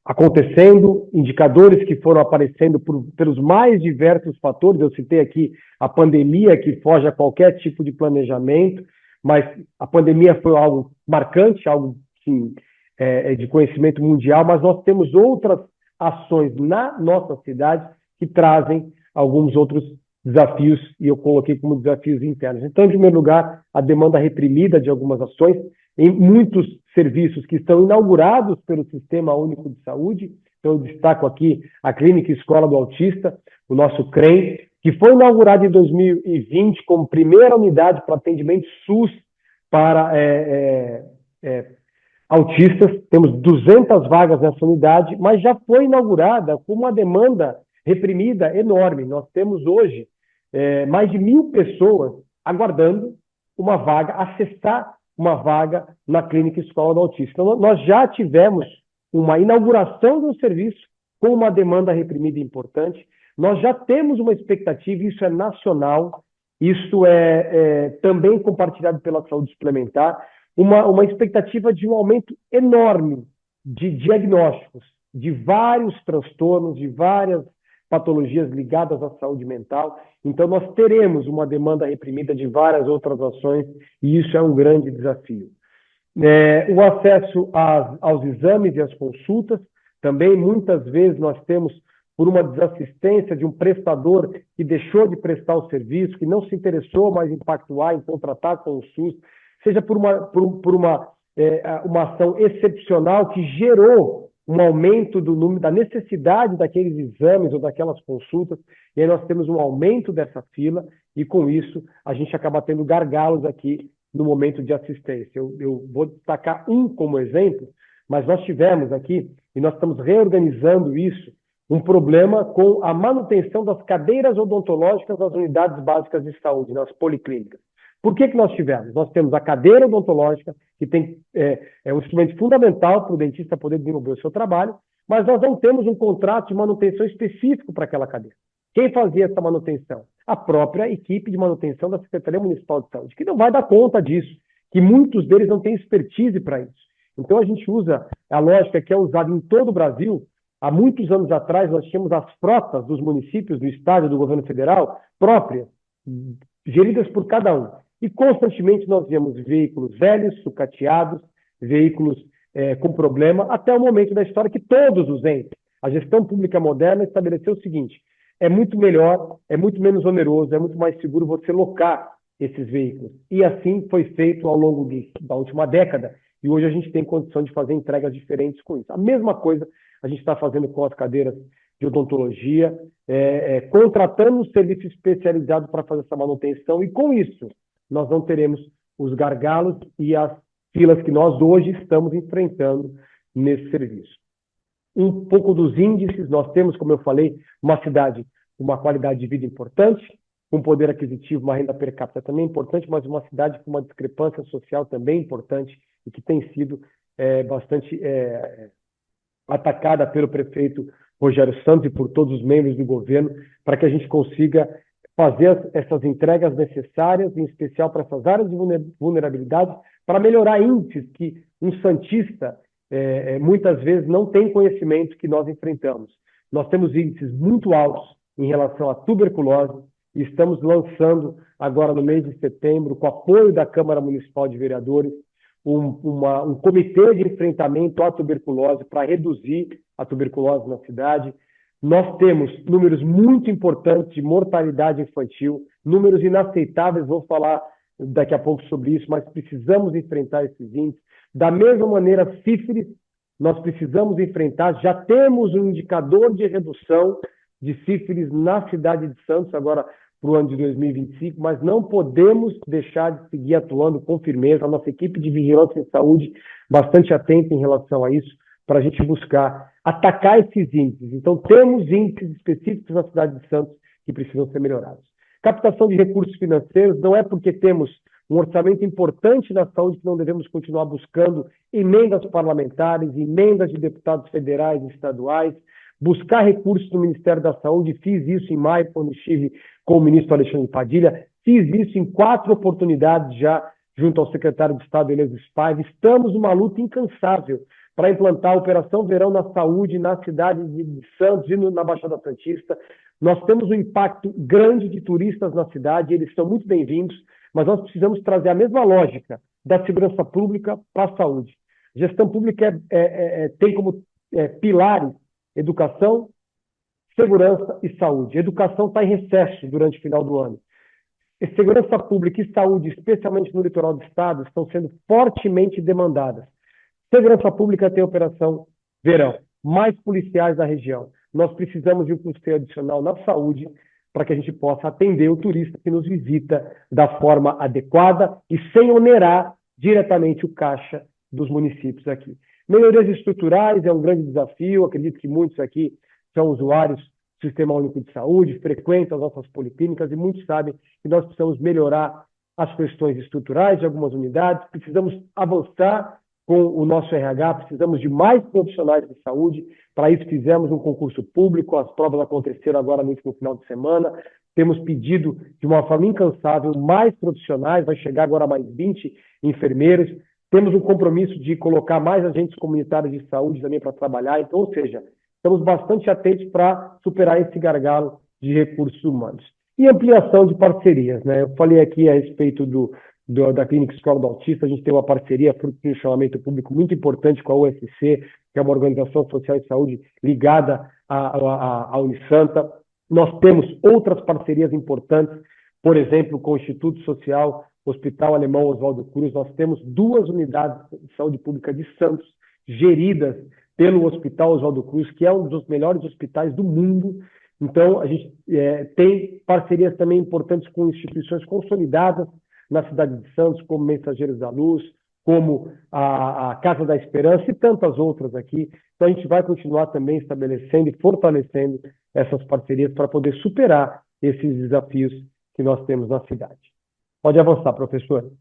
acontecendo, indicadores que foram aparecendo pelos mais diversos fatores. Eu citei aqui a pandemia, que foge a qualquer tipo de planejamento, mas a pandemia foi algo marcante, algo sim, de conhecimento mundial, mas nós temos outras ações na nossa cidade que trazem alguns outros desafios, e eu coloquei como desafios internos. Então, em primeiro lugar, a demanda reprimida de algumas ações em muitos serviços que estão inaugurados pelo Sistema Único de Saúde. Então, eu destaco aqui a Clínica Escola do Autista, o nosso CREM, que foi inaugurado em 2020 como primeira unidade para atendimento SUS para autistas. Temos 200 vagas nessa unidade, mas já foi inaugurada com uma demanda reprimida enorme. Nós temos hoje mais de 1.000 pessoas aguardando uma vaga, acessar uma vaga na Clínica Escola do Autista. Então, nós já tivemos uma inauguração de um serviço com uma demanda reprimida importante. Nós já temos uma expectativa, isso é nacional, isso é também compartilhado pela saúde suplementar, uma expectativa de um aumento enorme de diagnósticos de vários transtornos, de várias patologias ligadas à saúde mental. Então, nós teremos uma demanda reprimida de várias outras ações, e isso é um grande desafio. O acesso aos exames e às consultas, também muitas vezes nós temos, por uma desassistência de um prestador que deixou de prestar o serviço, que não se interessou mais em pactuar, em contratar com o SUS, seja por uma ação excepcional que gerou um aumento do número, da necessidade daqueles exames ou daquelas consultas, e aí nós temos um aumento dessa fila, e com isso a gente acaba tendo gargalos aqui no momento de assistência. Eu vou destacar um como exemplo, mas nós tivemos aqui, e nós estamos reorganizando isso, um problema com a manutenção das cadeiras odontológicas das unidades básicas de saúde, nas policlínicas. Por que nós tivemos? Nós temos a cadeira odontológica, que é um instrumento fundamental para o dentista poder desenvolver o seu trabalho, mas nós não temos um contrato de manutenção específico para aquela cadeira. Quem fazia essa manutenção? A própria equipe de manutenção da Secretaria Municipal de Saúde, que não vai dar conta disso, que muitos deles não têm expertise para isso. Então, a gente usa a lógica que é usada em todo o Brasil. Há muitos anos atrás, nós tínhamos as frotas dos municípios, do Estado e do governo federal próprias, geridas por cada um. E, constantemente, nós vemos veículos velhos, sucateados, veículos com problema, até o momento da história que todos os entes, a gestão pública moderna estabeleceu o seguinte: é muito melhor, é muito menos oneroso, é muito mais seguro você locar esses veículos. E assim foi feito ao longo da última década, e hoje a gente tem condição de fazer entregas diferentes com isso. A mesma coisa a gente está fazendo com as cadeiras de odontologia, contratando um serviço especializado para fazer essa manutenção, e com isso nós não teremos os gargalos e as filas que nós hoje estamos enfrentando nesse serviço. Um pouco dos índices, nós temos, como eu falei, uma cidade com uma qualidade de vida importante, um poder aquisitivo, uma renda per capita também importante, mas uma cidade com uma discrepância social também importante e que tem sido bastante atacada pelo prefeito Rogério Santos e por todos os membros do governo, para que a gente consiga fazer essas entregas necessárias, em especial para essas áreas de vulnerabilidade, para melhorar índices que um santista muitas vezes não tem conhecimento que nós enfrentamos. Nós temos índices muito altos em relação à tuberculose e estamos lançando agora no mês de setembro, com apoio da Câmara Municipal de Vereadores, um comitê de enfrentamento à tuberculose para reduzir a tuberculose na cidade. Nós temos números muito importantes de mortalidade infantil, números inaceitáveis, vou falar daqui a pouco sobre isso, mas precisamos enfrentar esses índices. Da mesma maneira, sífilis, nós precisamos enfrentar, já temos um indicador de redução de sífilis na cidade de Santos, agora para o ano de 2025, mas não podemos deixar de seguir atuando com firmeza. A nossa equipe de vigilância em saúde bastante atenta em relação a isso, para a gente buscar atacar esses índices. Então, temos índices específicos na cidade de Santos que precisam ser melhorados. Captação de recursos financeiros, não é porque temos um orçamento importante na saúde que não devemos continuar buscando emendas parlamentares, emendas de deputados federais e estaduais, buscar recursos no Ministério da Saúde. Fiz isso em maio, quando estive com o ministro Alexandre Padilha, fiz isso em 4 oportunidades já, junto ao secretário de Estado, Eleusis Paiva. Estamos numa luta incansável para implantar a Operação Verão na Saúde na cidade de Santos e na Baixada Santista. Nós temos um impacto grande de turistas na cidade, eles são muito bem-vindos, mas nós precisamos trazer a mesma lógica da segurança pública para a saúde. Gestão pública tem como pilares educação, segurança e saúde. Educação está em recesso durante o final do ano. Segurança pública e saúde, especialmente no litoral do estado, estão sendo fortemente demandadas. Segurança pública tem Operação Verão, mais policiais na região. Nós precisamos de um custeio adicional na saúde para que a gente possa atender o turista que nos visita da forma adequada e sem onerar diretamente o caixa dos municípios aqui. Melhorias estruturais é um grande desafio, acredito que muitos aqui são usuários do Sistema Único de Saúde, frequentam as nossas policlínicas e muitos sabem que nós precisamos melhorar as questões estruturais de algumas unidades, precisamos avançar com o nosso RH, precisamos de mais profissionais de saúde. Para isso fizemos um concurso público, as provas aconteceram agora no último final de semana, temos pedido de uma forma incansável mais profissionais, vai chegar agora mais 20 enfermeiros, temos um compromisso de colocar mais agentes comunitários de saúde também para trabalhar, então, ou seja, estamos bastante atentos para superar esse gargalo de recursos humanos. E ampliação de parcerias, né? Eu falei aqui a respeito da Clínica Escola do Autista, a gente tem uma parceria, fruto de um chamamento público muito importante com a UFC, que é uma organização social de saúde ligada à Unisanta. Nós temos outras parcerias importantes, por exemplo, com o Instituto Social Hospital Alemão Oswaldo Cruz. Nós temos 2 unidades de saúde pública de Santos, geridas pelo Hospital Oswaldo Cruz, que é um dos melhores hospitais do mundo. Então, a gente tem parcerias também importantes com instituições consolidadas na cidade de Santos, como Mensageiros da Luz, como a Casa da Esperança e tantas outras aqui. Então, a gente vai continuar também estabelecendo e fortalecendo essas parcerias para poder superar esses desafios que nós temos na cidade. Pode avançar, professor.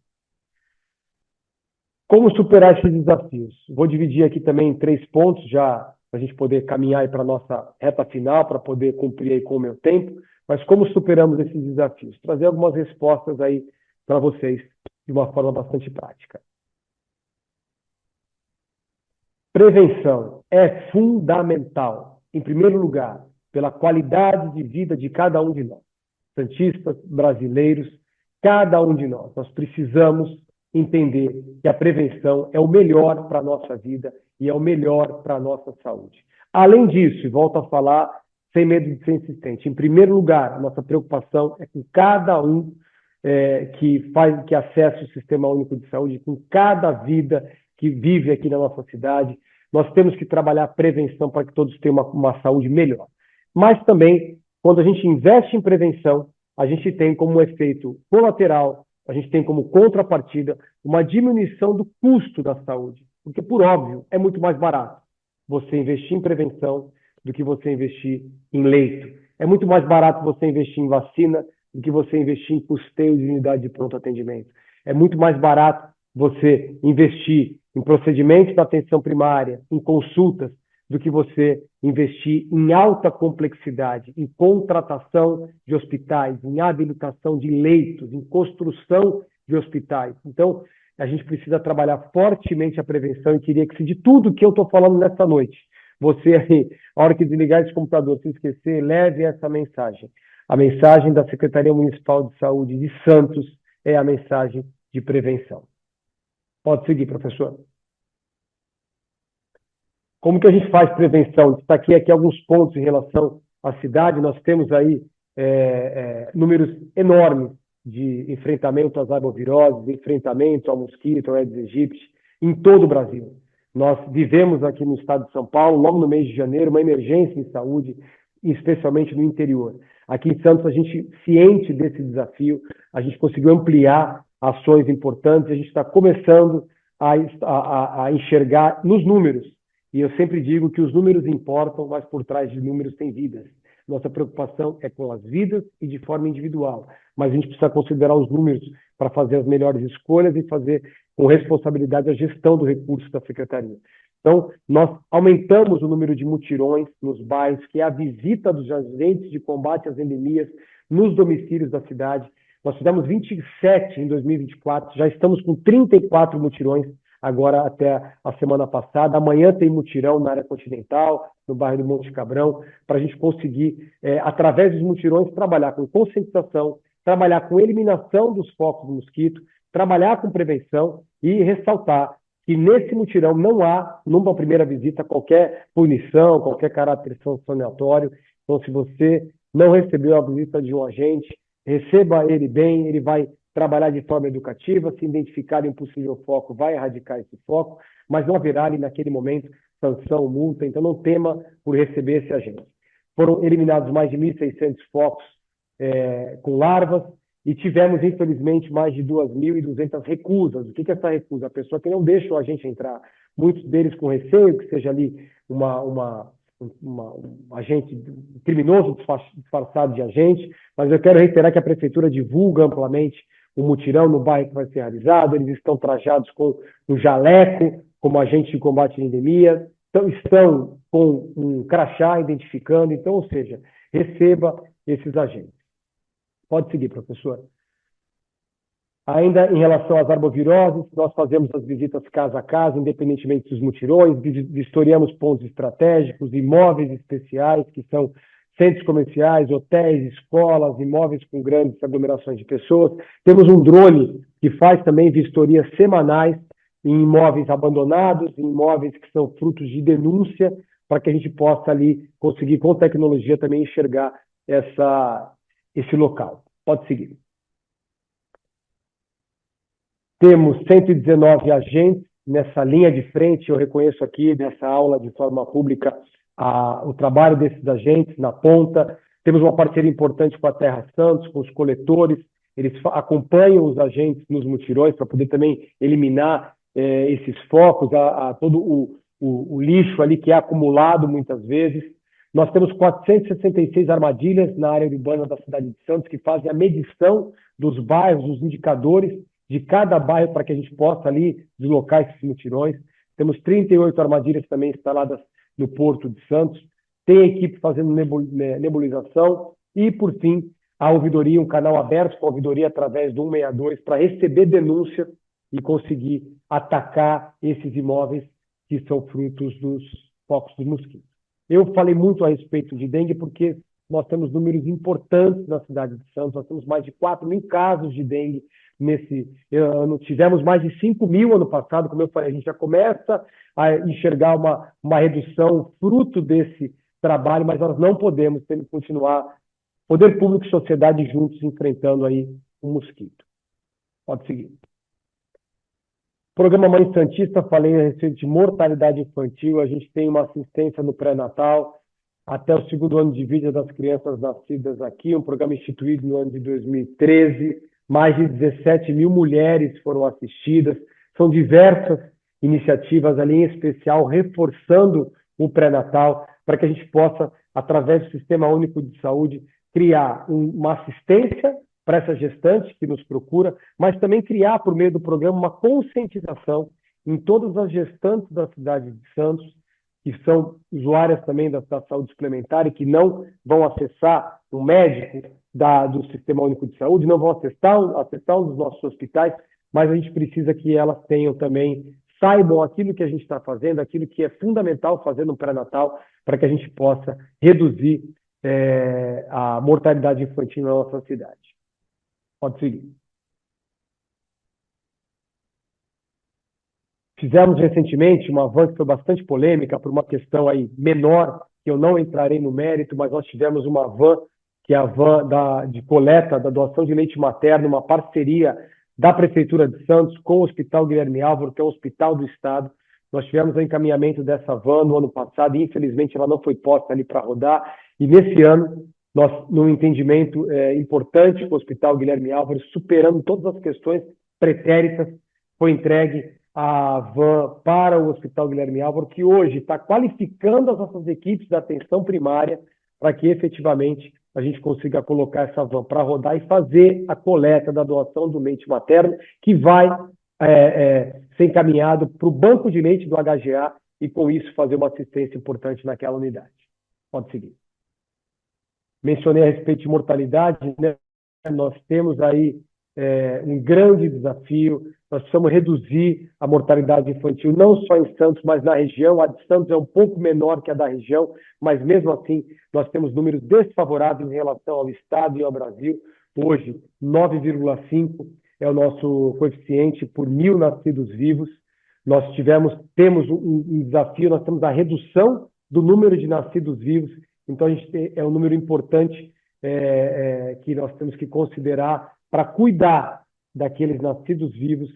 Como superar esses desafios? Vou dividir aqui também em 3 pontos, já para a gente poder caminhar para a nossa reta final, para poder cumprir aí com o meu tempo. Mas como superamos esses desafios? Trazer algumas respostas aí para vocês de uma forma bastante prática. Prevenção é fundamental, em primeiro lugar, pela qualidade de vida de cada um de nós, santistas, brasileiros, cada um de nós. Nós precisamos entender que a prevenção é o melhor para a nossa vida e é o melhor para a nossa saúde. Além disso, e volto a falar sem medo de ser insistente, em primeiro lugar, a nossa preocupação é com cada um que acessa o Sistema Único de Saúde, com cada vida que vive aqui na nossa cidade. Nós temos que trabalhar a prevenção para que todos tenham uma saúde melhor. Mas também, quando a gente investe em prevenção, a gente tem como efeito colateral, a gente tem como contrapartida uma diminuição do custo da saúde. Porque, por óbvio, é muito mais barato você investir em prevenção do que você investir em leito. É muito mais barato você investir em vacina do que você investir em custeio de unidade de pronto atendimento. É muito mais barato você investir em procedimentos da atenção primária, em consultas, do que você investir em alta complexidade, em contratação de hospitais, em habilitação de leitos, em construção de hospitais. Então, a gente precisa trabalhar fortemente a prevenção e queria que, de tudo que eu estou falando nessa noite, você, a hora que desligar esse computador, se esquecer, leve essa mensagem. A mensagem da Secretaria Municipal de Saúde de Santos é a mensagem de prevenção. Pode seguir, professor. Como que a gente faz prevenção? Destaquei aqui alguns pontos em relação à cidade. Nós temos aí números enormes de enfrentamento às arboviroses, enfrentamento ao mosquito, ao Aedes aegypti, em todo o Brasil. Nós vivemos aqui no estado de São Paulo, logo no mês de janeiro, uma emergência em saúde, especialmente no interior. Aqui em Santos, a gente, ciente desse desafio, a gente conseguiu ampliar ações importantes, a gente está começando a enxergar nos números. E eu sempre digo que os números importam, mas por trás de números tem vidas. Nossa preocupação é com as vidas e de forma individual, mas a gente precisa considerar os números para fazer as melhores escolhas e fazer com responsabilidade a gestão do recurso da Secretaria. Então, nós aumentamos o número de mutirões nos bairros, que é a visita dos agentes de combate às endemias nos domicílios da cidade. Nós fizemos 27 em 2024, já estamos com 34 mutirões agora até a semana passada. Amanhã tem mutirão na área continental, no bairro do Monte Cabrão, para a gente conseguir, através dos mutirões, trabalhar com conscientização, trabalhar com eliminação dos focos do mosquito, trabalhar com prevenção e ressaltar que nesse mutirão não há, numa primeira visita, qualquer punição, qualquer caráter sancionatório. Então, se você não recebeu a visita de um agente, receba ele bem, ele vai trabalhar de forma educativa, se identificar um possível foco, vai erradicar esse foco, mas não haverá ali naquele momento sanção, multa, então não tema por receber esse agente. Foram eliminados mais de 1.600 focos com larvas e tivemos, infelizmente, mais de 2.200 recusas. O que é essa recusa? A pessoa que não deixa o agente entrar, muitos deles com receio, que seja ali um agente criminoso disfarçado de agente, mas eu quero reiterar que a Prefeitura divulga amplamente o mutirão no bairro que vai ser realizado, eles estão trajados com um jaleco, como agente de combate à endemia, então, estão com um crachá identificando, então, ou seja, receba esses agentes. Pode seguir, professor. Ainda em relação às arboviroses, nós fazemos as visitas casa a casa, independentemente dos mutirões, vistoriamos pontos estratégicos, imóveis especiais, que são centros comerciais, hotéis, escolas, imóveis com grandes aglomerações de pessoas. Temos um drone que faz também vistorias semanais em imóveis abandonados, em imóveis que são frutos de denúncia, para que a gente possa ali conseguir, com tecnologia, também enxergar esse local. Pode seguir. Temos 119 agentes nessa linha de frente. Eu reconheço aqui nessa aula de forma pública o trabalho desses agentes na ponta. Temos uma parceria importante com a Terra Santos, com os coletores. Eles acompanham os agentes nos mutirões para poder também eliminar esses focos, todo o lixo ali que é acumulado muitas vezes. Nós temos 466 armadilhas na área urbana da cidade de Santos que fazem a medição dos bairros, os indicadores de cada bairro para que a gente possa ali deslocar esses mutirões. Temos 38 armadilhas também instaladas no Porto de Santos. Tem equipe fazendo nebulização e, por fim, a ouvidoria, um canal aberto com a ouvidoria através do 162 para receber denúncia e conseguir atacar esses imóveis que são frutos dos focos dos mosquitos. Eu falei muito a respeito de dengue porque nós temos números importantes na cidade de Santos, nós temos mais de 4.000 casos de dengue nesse ano, tivemos mais de 5.000 ano passado, como eu falei, a gente já começa a enxergar uma redução fruto desse trabalho, mas nós não podemos continuar, poder público e sociedade juntos, enfrentando aí o mosquito. Pode seguir. Programa Mãe Santista, falei a respeito de mortalidade infantil, a gente tem uma assistência no pré-natal, até o 2º ano de vida das crianças nascidas aqui, um programa instituído no ano de 2013, mais de 17.000 mulheres foram assistidas, são diversas iniciativas ali, em especial reforçando o pré-natal, para que a gente possa, através do Sistema Único de Saúde, criar uma assistência para essa gestante que nos procura, mas também criar, por meio do programa, uma conscientização em todas as gestantes da cidade de Santos, que são usuárias também da saúde suplementar e que não vão acessar um médico do Sistema Único de Saúde, não vão acessar um dos nossos hospitais, mas a gente precisa que elas tenham também, saibam aquilo que a gente está fazendo, aquilo que é fundamental fazer no pré-natal, para que a gente possa reduzir a mortalidade infantil na nossa cidade. Pode seguir. Fizemos recentemente uma van que foi bastante polêmica por uma questão aí menor, que eu não entrarei no mérito, mas nós tivemos uma van, que é a van de coleta da doação de leite materno, uma parceria da Prefeitura de Santos com o Hospital Guilherme Álvaro, que é o hospital do Estado. Nós tivemos o encaminhamento dessa van no ano passado e, infelizmente, ela não foi posta ali para rodar. E, nesse ano, nós, num entendimento importante com o Hospital Guilherme Álvaro, superando todas as questões pretéritas, foi entregue a van para o Hospital Guilherme Álvaro, que hoje está qualificando as nossas equipes da atenção primária para que, efetivamente, a gente consiga colocar essa van para rodar e fazer a coleta da doação do leite materno, que vai ser encaminhado para o banco de leite do HGA e, com isso, fazer uma assistência importante naquela unidade. Pode seguir. Mencionei a respeito de mortalidade, né? Nós temos aí um grande desafio, nós precisamos reduzir a mortalidade infantil, não só em Santos, mas na região. A de Santos é um pouco menor que a da região, mas mesmo assim nós temos números desfavoráveis em relação ao Estado e ao Brasil. Hoje, 9,5 é o nosso coeficiente por 1.000 nascidos vivos. Nós temos um desafio, nós temos a redução do número de nascidos vivos, então a gente é um número importante que nós temos que considerar para cuidar daqueles nascidos vivos,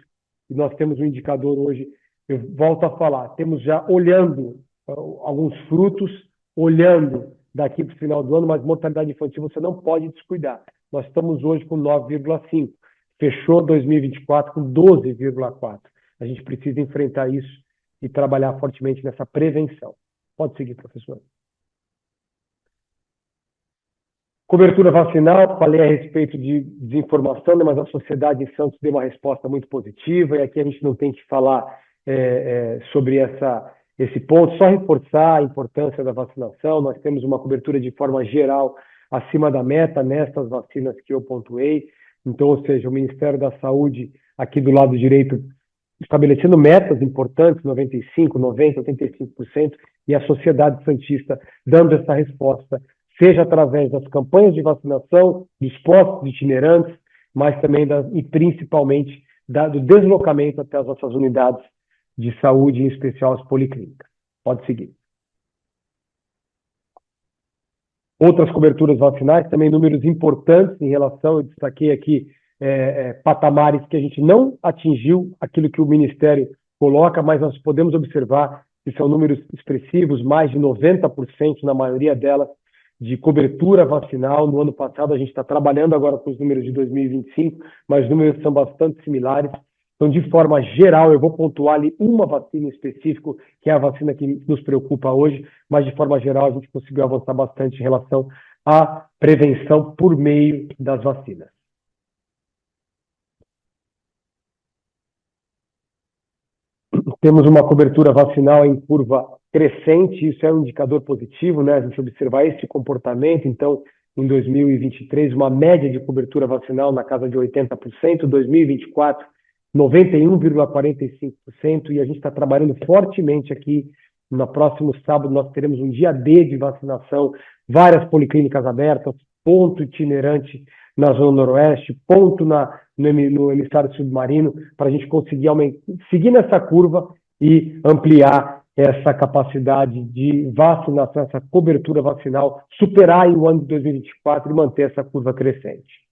e nós temos um indicador hoje, eu volto a falar, temos já olhando alguns frutos, olhando daqui para o final do ano, mas mortalidade infantil você não pode descuidar. Nós estamos hoje com 9,5, fechou 2024 com 12,4. A gente precisa enfrentar isso e trabalhar fortemente nessa prevenção. Pode seguir, professor. Cobertura vacinal, falei a respeito de desinformação, né, mas a sociedade em Santos deu uma resposta muito positiva, e aqui a gente não tem que falar sobre esse ponto, só reforçar a importância da vacinação. Nós temos uma cobertura de forma geral acima da meta nessas vacinas que eu pontuei, então, ou seja, o Ministério da Saúde, aqui do lado direito, estabelecendo metas importantes, 95%, 90%, 85%, e a sociedade santista dando essa resposta, seja através das campanhas de vacinação, dos postos itinerantes, mas também e principalmente do deslocamento até as nossas unidades de saúde, em especial as policlínicas. Pode seguir. Outras coberturas vacinais, também números importantes em relação, eu destaquei aqui patamares que a gente não atingiu aquilo que o Ministério coloca, mas nós podemos observar que são números expressivos, mais de 90% na maioria delas, de cobertura vacinal. No ano passado, a gente está trabalhando agora com os números de 2025, mas os números são bastante similares. Então, de forma geral, eu vou pontuar ali uma vacina em específico, que é a vacina que nos preocupa hoje, mas de forma geral a gente conseguiu avançar bastante em relação à prevenção por meio das vacinas. Temos uma cobertura vacinal em curva crescente, isso é um indicador positivo, né? A gente observar esse comportamento. Então, em 2023, uma média de cobertura vacinal na casa de 80%, 2024 91,45%, e a gente está trabalhando fortemente aqui. No próximo sábado nós teremos um dia D de vacinação, várias policlínicas abertas, ponto itinerante na Zona Noroeste, ponto no emissário submarino, para a gente conseguir seguir nessa curva e ampliar essa capacidade de vacinação, essa cobertura vacinal, superar o ano de 2024 e manter essa curva crescente.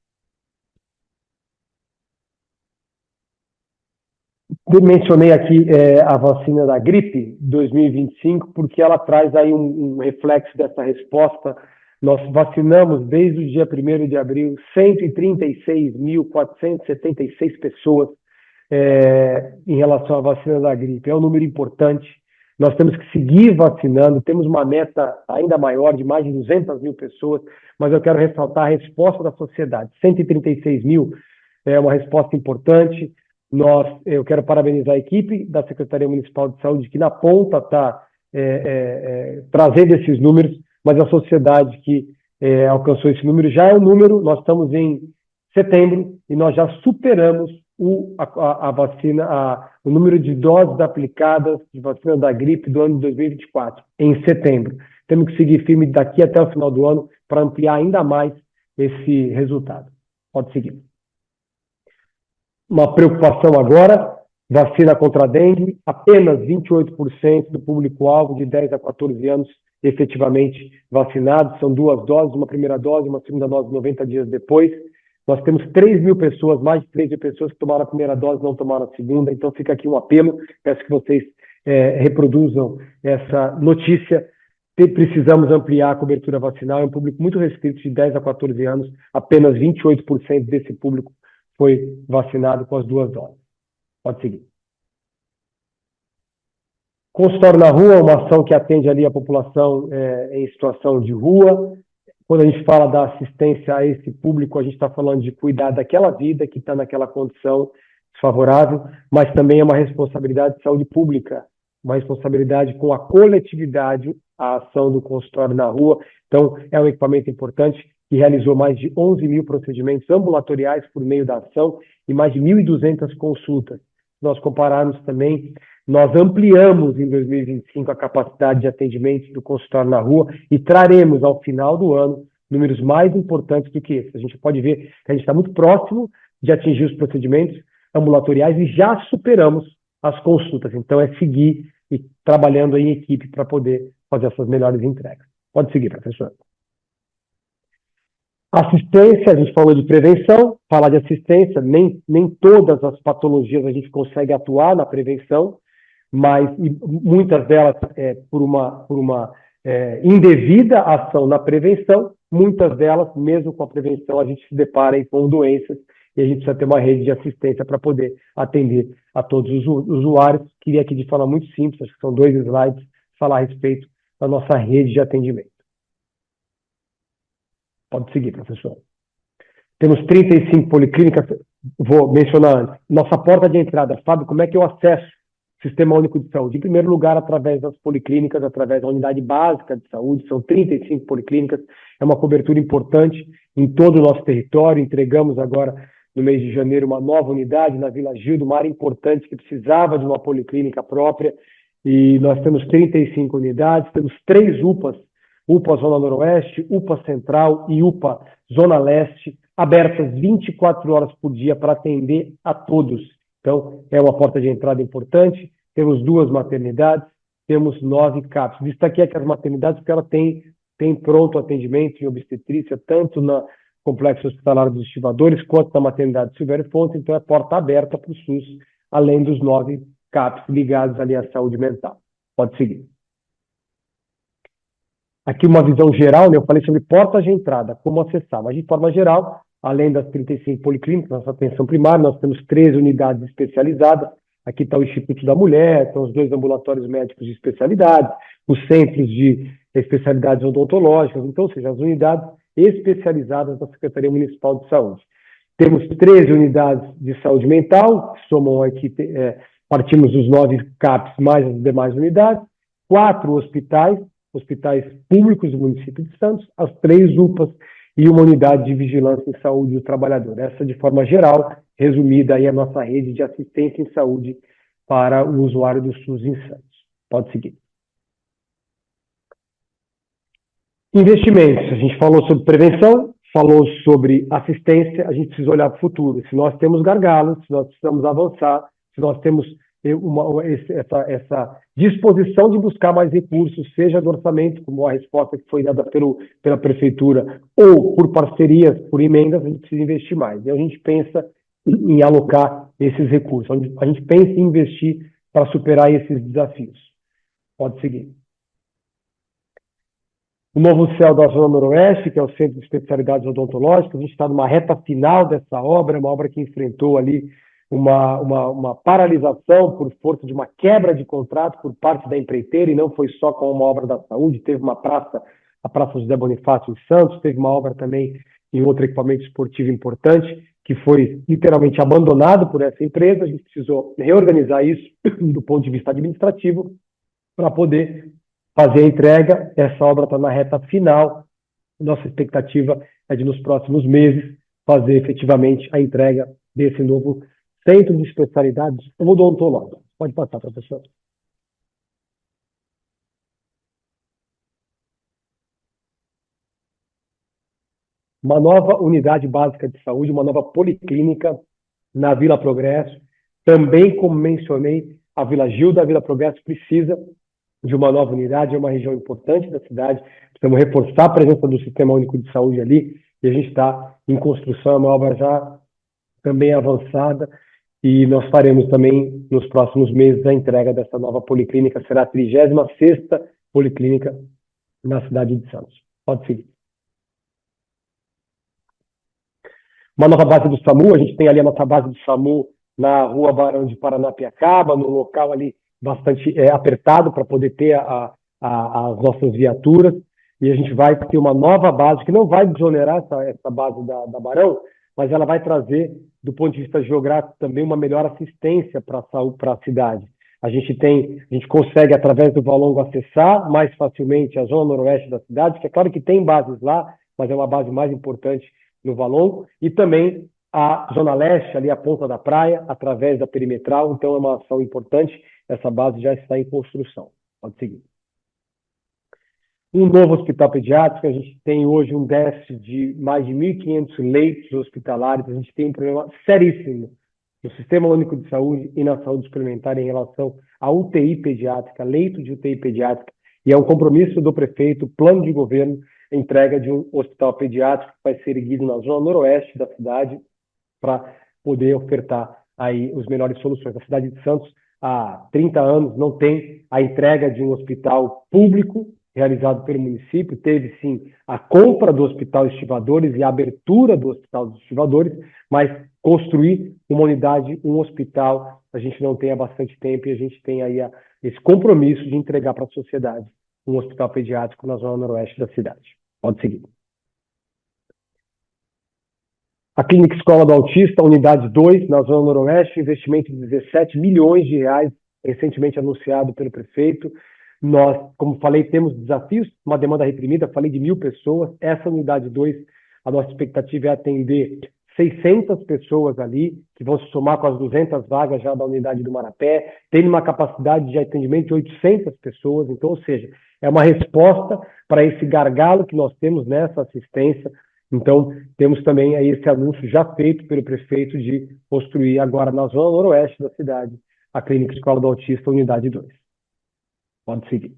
Eu mencionei aqui a vacina da gripe 2025, porque ela traz aí um reflexo dessa resposta. Nós vacinamos desde o dia 1º de abril 136.476 pessoas em relação à vacina da gripe. É um número importante. Nós temos que seguir vacinando, temos uma meta ainda maior de mais de 200 mil pessoas, mas eu quero ressaltar a resposta da sociedade. 136 mil é uma resposta importante. Eu quero parabenizar a equipe da Secretaria Municipal de Saúde, que na ponta está trazendo esses números, mas a sociedade que alcançou esse número já é um número. Nós estamos em setembro e nós já superamos a vacina, o número de doses aplicadas de vacina da gripe do ano de 2024, em setembro. Temos que seguir firme daqui até o final do ano para ampliar ainda mais esse resultado. Pode seguir. Uma preocupação agora, vacina contra a dengue, apenas 28% do público-alvo de 10 a 14 anos efetivamente vacinados, são 2 doses, uma primeira dose, uma segunda dose 90 dias depois. Nós temos 3 mil pessoas, mais de 3 mil pessoas que tomaram a primeira dose e não tomaram a segunda, então fica aqui um apelo, peço que vocês reproduzam essa notícia. Precisamos ampliar a cobertura vacinal, é um público muito restrito de 10 a 14 anos, apenas 28% desse público foi vacinado com as 2 doses. Pode seguir. Consultório na Rua é uma ação que atende ali a população em situação de rua. Quando a gente fala da assistência a esse público, a gente está falando de cuidar daquela vida que está naquela condição desfavorável, mas também é uma responsabilidade de saúde pública, uma responsabilidade com a coletividade, a ação do Consultório na Rua. Então, é um equipamento importante que realizou mais de 11 mil procedimentos ambulatoriais por meio da ação e mais de 1.200 consultas. Se nós compararmos também, nós ampliamos em 2025 a capacidade de atendimento do Consultório na Rua e traremos ao final do ano números mais importantes do que esse. A gente pode ver que a gente está muito próximo de atingir os procedimentos ambulatoriais e já superamos as consultas. Então, é seguir e trabalhando em equipe para poder fazer essas melhores entregas. Pode seguir, professor. Assistência, a gente falou de prevenção, falar de assistência, nem todas as patologias a gente consegue atuar na prevenção, mas muitas delas por uma indevida ação na prevenção, muitas delas, mesmo com a prevenção, a gente se depara com doenças e a gente precisa ter uma rede de assistência para poder atender a todos os usuários. Queria aqui de forma muito simples, acho que são 2 slides, falar a respeito da nossa rede de atendimento. Pode seguir, professor. Temos 35 policlínicas, vou mencionar antes. Nossa porta de entrada, Fábio, como é que eu acesso o Sistema Único de Saúde? Em primeiro lugar, através das policlínicas, através da unidade básica de saúde, são 35 policlínicas, é uma cobertura importante em todo o nosso território. Entregamos agora, no mês de janeiro, uma nova unidade na Vila Gildo, uma área importante que precisava de uma policlínica própria, e nós temos 35 unidades, temos 3 UPAs, UPA Zona Noroeste, UPA Central e UPA Zona Leste, abertas 24 horas por dia para atender a todos. Então, é uma porta de entrada importante. Temos 2 maternidades, temos 9 CAPs. Destaquei aqui as maternidades porque ela tem pronto atendimento em obstetrícia, tanto no Complexo Hospitalar dos Estivadores, quanto na maternidade Silvério Fontes. Então, é porta aberta para o SUS, além dos 9 CAPs ligados ali à saúde mental. Pode seguir. Aqui uma visão geral, né? Eu falei sobre portas de entrada, como acessar, mas de forma geral, além das 35 policlínicas, nossa atenção primária, nós temos 13 unidades especializadas. Aqui está o Instituto da Mulher, estão os 2 ambulatórios médicos de especialidade, os centros de especialidades odontológicas, então, ou seja, as unidades especializadas da Secretaria Municipal de Saúde. Temos 13 unidades de saúde mental, que somam aqui, partimos dos 9 CAPs mais as demais unidades, 4 hospitais públicos do município de Santos, as 3 UPAs e uma unidade de vigilância em saúde do trabalhador. Essa, de forma geral, resumida aí a nossa rede de assistência em saúde para o usuário do SUS em Santos. Pode seguir. Investimentos. A gente falou sobre prevenção, falou sobre assistência, a gente precisa olhar para o futuro. Se nós temos gargalos, se nós precisamos avançar, se nós temos essa disposição de buscar mais recursos, seja do orçamento, como a resposta que foi dada pela prefeitura, ou por parcerias, por emendas, a gente precisa investir mais. E a gente pensa em alocar esses recursos, a gente pensa em investir para superar esses desafios. Pode seguir. O novo céu da Zona Noroeste, que é o Centro de Especialidades Odontológicas, a gente está numa reta final dessa obra, uma obra que enfrentou ali uma paralisação por força de uma quebra de contrato por parte da empreiteira, e não foi só com uma obra da saúde, teve uma praça, a Praça José Bonifácio em Santos, teve uma obra também em outro equipamento esportivo importante, que foi literalmente abandonado por essa empresa. A gente precisou reorganizar isso do ponto de vista administrativo para poder fazer a entrega. Essa obra está na reta final, nossa expectativa é de nos próximos meses fazer efetivamente a entrega desse novo Centro de Especialidades Odontológicas. Pode passar, professor. Uma nova unidade básica de saúde, uma nova policlínica na Vila Progresso. Também, como mencionei, a Vila Gilda, a Vila Progresso precisa de uma nova unidade, é uma região importante da cidade, precisamos reforçar a presença do Sistema Único de Saúde ali, e a gente está em construção, é uma obra já também avançada, e nós faremos também, nos próximos meses, a entrega dessa nova policlínica, será a 36ª policlínica na cidade de Santos. Pode seguir. Uma nova base do SAMU, a gente tem ali a nossa base do SAMU na Rua Barão de Paranapiacaba, no local ali bastante apertado para poder ter as nossas viaturas, e a gente vai ter uma nova base, que não vai desonerar essa base da Barão, mas ela vai trazer, do ponto de vista geográfico, também uma melhor assistência para a cidade. A gente consegue, através do Valongo, acessar mais facilmente a zona noroeste da cidade, que é claro que tem bases lá, mas é uma base mais importante no Valongo, e também a zona leste, ali a ponta da praia, através da perimetral, então é uma ação importante, essa base já está em construção. Pode seguir. Um novo hospital pediátrico, a gente tem hoje um déficit de mais de 1.500 leitos hospitalares, a gente tem um problema seríssimo no Sistema Único de Saúde e na saúde suplementar em relação à UTI pediátrica, leito de UTI pediátrica, e é um compromisso do prefeito, plano de governo, entrega de um hospital pediátrico que vai ser erguido na zona noroeste da cidade para poder ofertar aí as melhores soluções. A cidade de Santos, há 30 anos, não tem a entrega de um hospital público realizado pelo município, teve sim a compra do Hospital Estivadores e a abertura do Hospital dos Estivadores, mas construir uma unidade, um hospital, a gente não tem há bastante tempo, e a gente tem aí esse compromisso de entregar para a sociedade um hospital pediátrico na zona noroeste da cidade. Pode seguir. A Clínica Escola do Autista, unidade 2, na zona noroeste, investimento de 17 milhões de reais, recentemente anunciado pelo prefeito. Nós, como falei, temos desafios, uma demanda reprimida, falei de 1.000 pessoas. Essa unidade 2, a nossa expectativa é atender 600 pessoas ali, que vão se somar com as 200 vagas já da unidade do Marapé, tem uma capacidade de atendimento de 800 pessoas, então, ou seja, é uma resposta para esse gargalo que nós temos nessa assistência. Então, temos também aí esse anúncio já feito pelo prefeito de construir agora na zona noroeste da cidade a Clínica Escola do Autista, unidade 2. Pode seguir.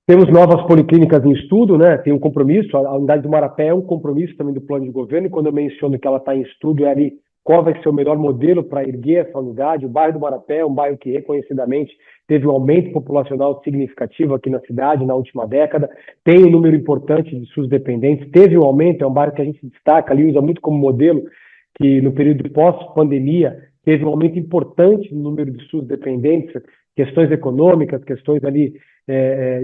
Temos novas policlínicas em estudo, né? Tem um compromisso, a unidade do Marapé é um compromisso também do plano de governo, e quando eu menciono que ela está em estudo, é ali qual vai ser o melhor modelo para erguer essa unidade. O bairro do Marapé é um bairro que reconhecidamente teve um aumento populacional significativo aqui na cidade na última década, tem um número importante de SUS dependentes, teve um aumento, é um bairro que a gente destaca ali, usa muito como modelo, que no período pós-pandemia teve um aumento importante no número de SUS dependentes, questões econômicas, questões ali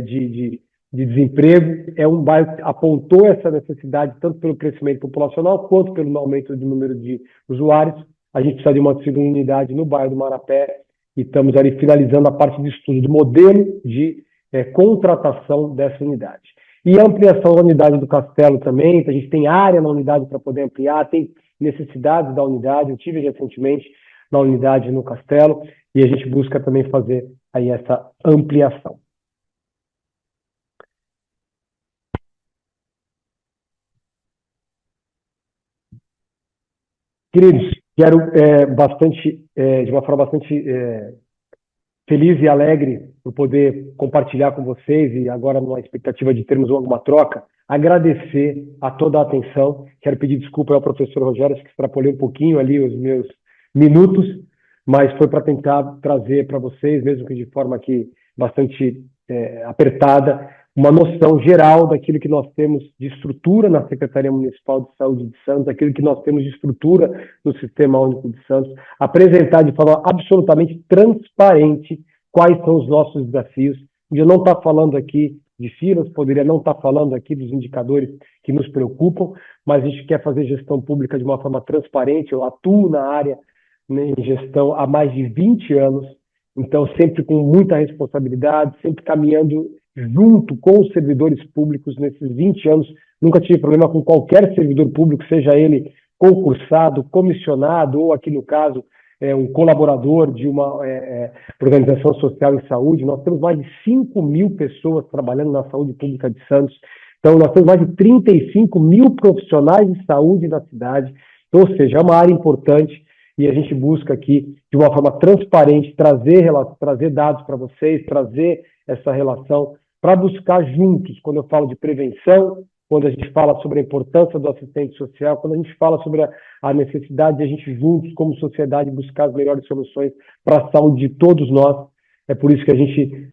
de desemprego. É um bairro que apontou essa necessidade tanto pelo crescimento populacional quanto pelo aumento do número de usuários. A gente precisa de uma segunda unidade no bairro do Marapé e estamos ali finalizando a parte de estudo do modelo de contratação dessa unidade. E a ampliação da unidade do Castelo também, a gente tem área na unidade para poder ampliar, tem necessidades da unidade, eu tive recentemente na unidade no Castelo, e a gente busca também fazer aí essa ampliação. Queridos, quero de uma forma bastante feliz e alegre por poder compartilhar com vocês e agora numa expectativa de termos alguma troca, agradecer a toda a atenção. Quero pedir desculpa ao professor Rogério, que extrapolei um pouquinho ali os meus minutos, mas foi para tentar trazer para vocês, mesmo que de forma aqui bastante apertada, uma noção geral daquilo que nós temos de estrutura na Secretaria Municipal de Saúde de Santos, daquilo que nós temos de estrutura no Sistema Único de Santos, apresentar de forma absolutamente transparente quais são os nossos desafios. Eu não estou falando aqui de filas, poderia não estar falando aqui dos indicadores que nos preocupam, mas a gente quer fazer gestão pública de uma forma transparente. Eu atuo na área, né, em gestão há mais de 20 anos, então sempre com muita responsabilidade, sempre caminhando junto com os servidores públicos nesses 20 anos. Nunca tive problema com qualquer servidor público, seja ele concursado, comissionado ou, aqui no caso, um colaborador de uma organização social em saúde. Nós temos mais de 5 mil pessoas trabalhando na saúde pública de Santos. Então, nós temos mais de 35 mil profissionais de saúde na cidade. Então, ou seja, é uma área importante e a gente busca aqui, de uma forma transparente, trazer dados para vocês, trazer essa relação para buscar juntos, quando eu falo de prevenção, quando a gente fala sobre a importância do assistente social, quando a gente fala sobre a necessidade de a gente juntos, como sociedade, buscar as melhores soluções para a saúde de todos nós. É por isso que a gente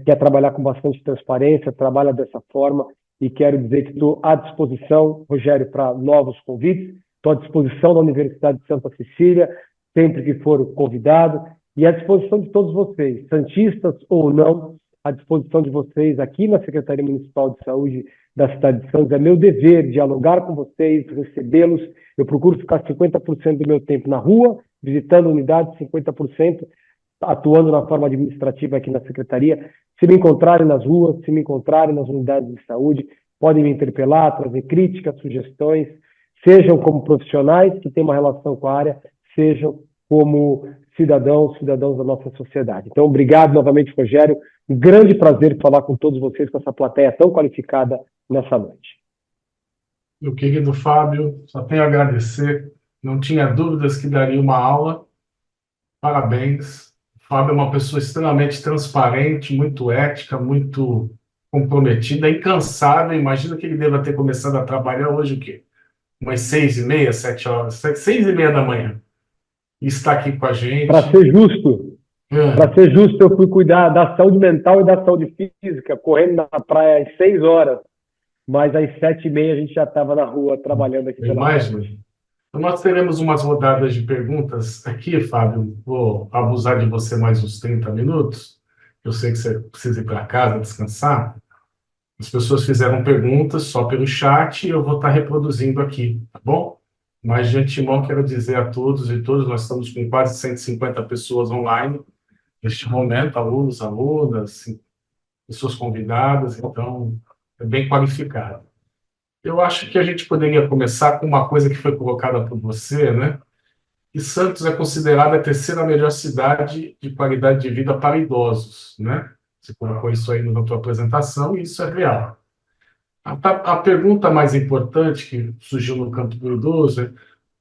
quer trabalhar com bastante transparência, trabalha dessa forma, e quero dizer que estou à disposição, Rogério, para novos convites, estou à disposição da Universidade de Santa Cecília, sempre que for convidado, e à disposição de todos vocês, santistas ou não, à disposição de vocês aqui na Secretaria Municipal de Saúde da cidade de Santos. É meu dever dialogar com vocês, recebê-los. Eu procuro ficar 50% do meu tempo na rua, visitando unidades, 50% atuando na forma administrativa aqui na Secretaria. Se me encontrarem nas ruas, se me encontrarem nas unidades de saúde, podem me interpelar, trazer críticas, sugestões, sejam como profissionais que têm uma relação com a área, sejam como cidadãos da nossa sociedade. Então, obrigado novamente, Rogério. Um grande prazer falar com todos vocês, com essa plateia tão qualificada nessa noite. Meu querido Fábio, só tenho a agradecer. Não tinha dúvidas que daria uma aula. Parabéns. O Fábio é uma pessoa extremamente transparente, muito ética, muito comprometida, incansável. Imagina que ele deva ter começado a trabalhar hoje o quê? Umas 6h30, 7 horas, 6h30 da manhã. E está aqui com a gente. Para ser justo, eu fui cuidar da saúde mental e da saúde física, correndo na praia às 6 horas, mas às 7h30 a gente já estava na rua trabalhando aqui pela Imagina. Então, nós teremos umas rodadas de perguntas aqui, Fábio. Vou abusar de você mais uns 30 minutos. Eu sei que você precisa ir para casa descansar. As pessoas fizeram perguntas só pelo chat e eu vou estar reproduzindo aqui, tá bom? Mas, de antemão, quero dizer a todos e todas, nós estamos com quase 150 pessoas online neste momento, alunos, alunas, pessoas convidadas, então é bem qualificado. Eu acho que a gente poderia começar com uma coisa que foi colocada por você, né? Que Santos é considerada a terceira melhor cidade de qualidade de vida para idosos, né? Você colocou isso aí na tua apresentação e isso é real. A pergunta mais importante que surgiu no campo do idoso é: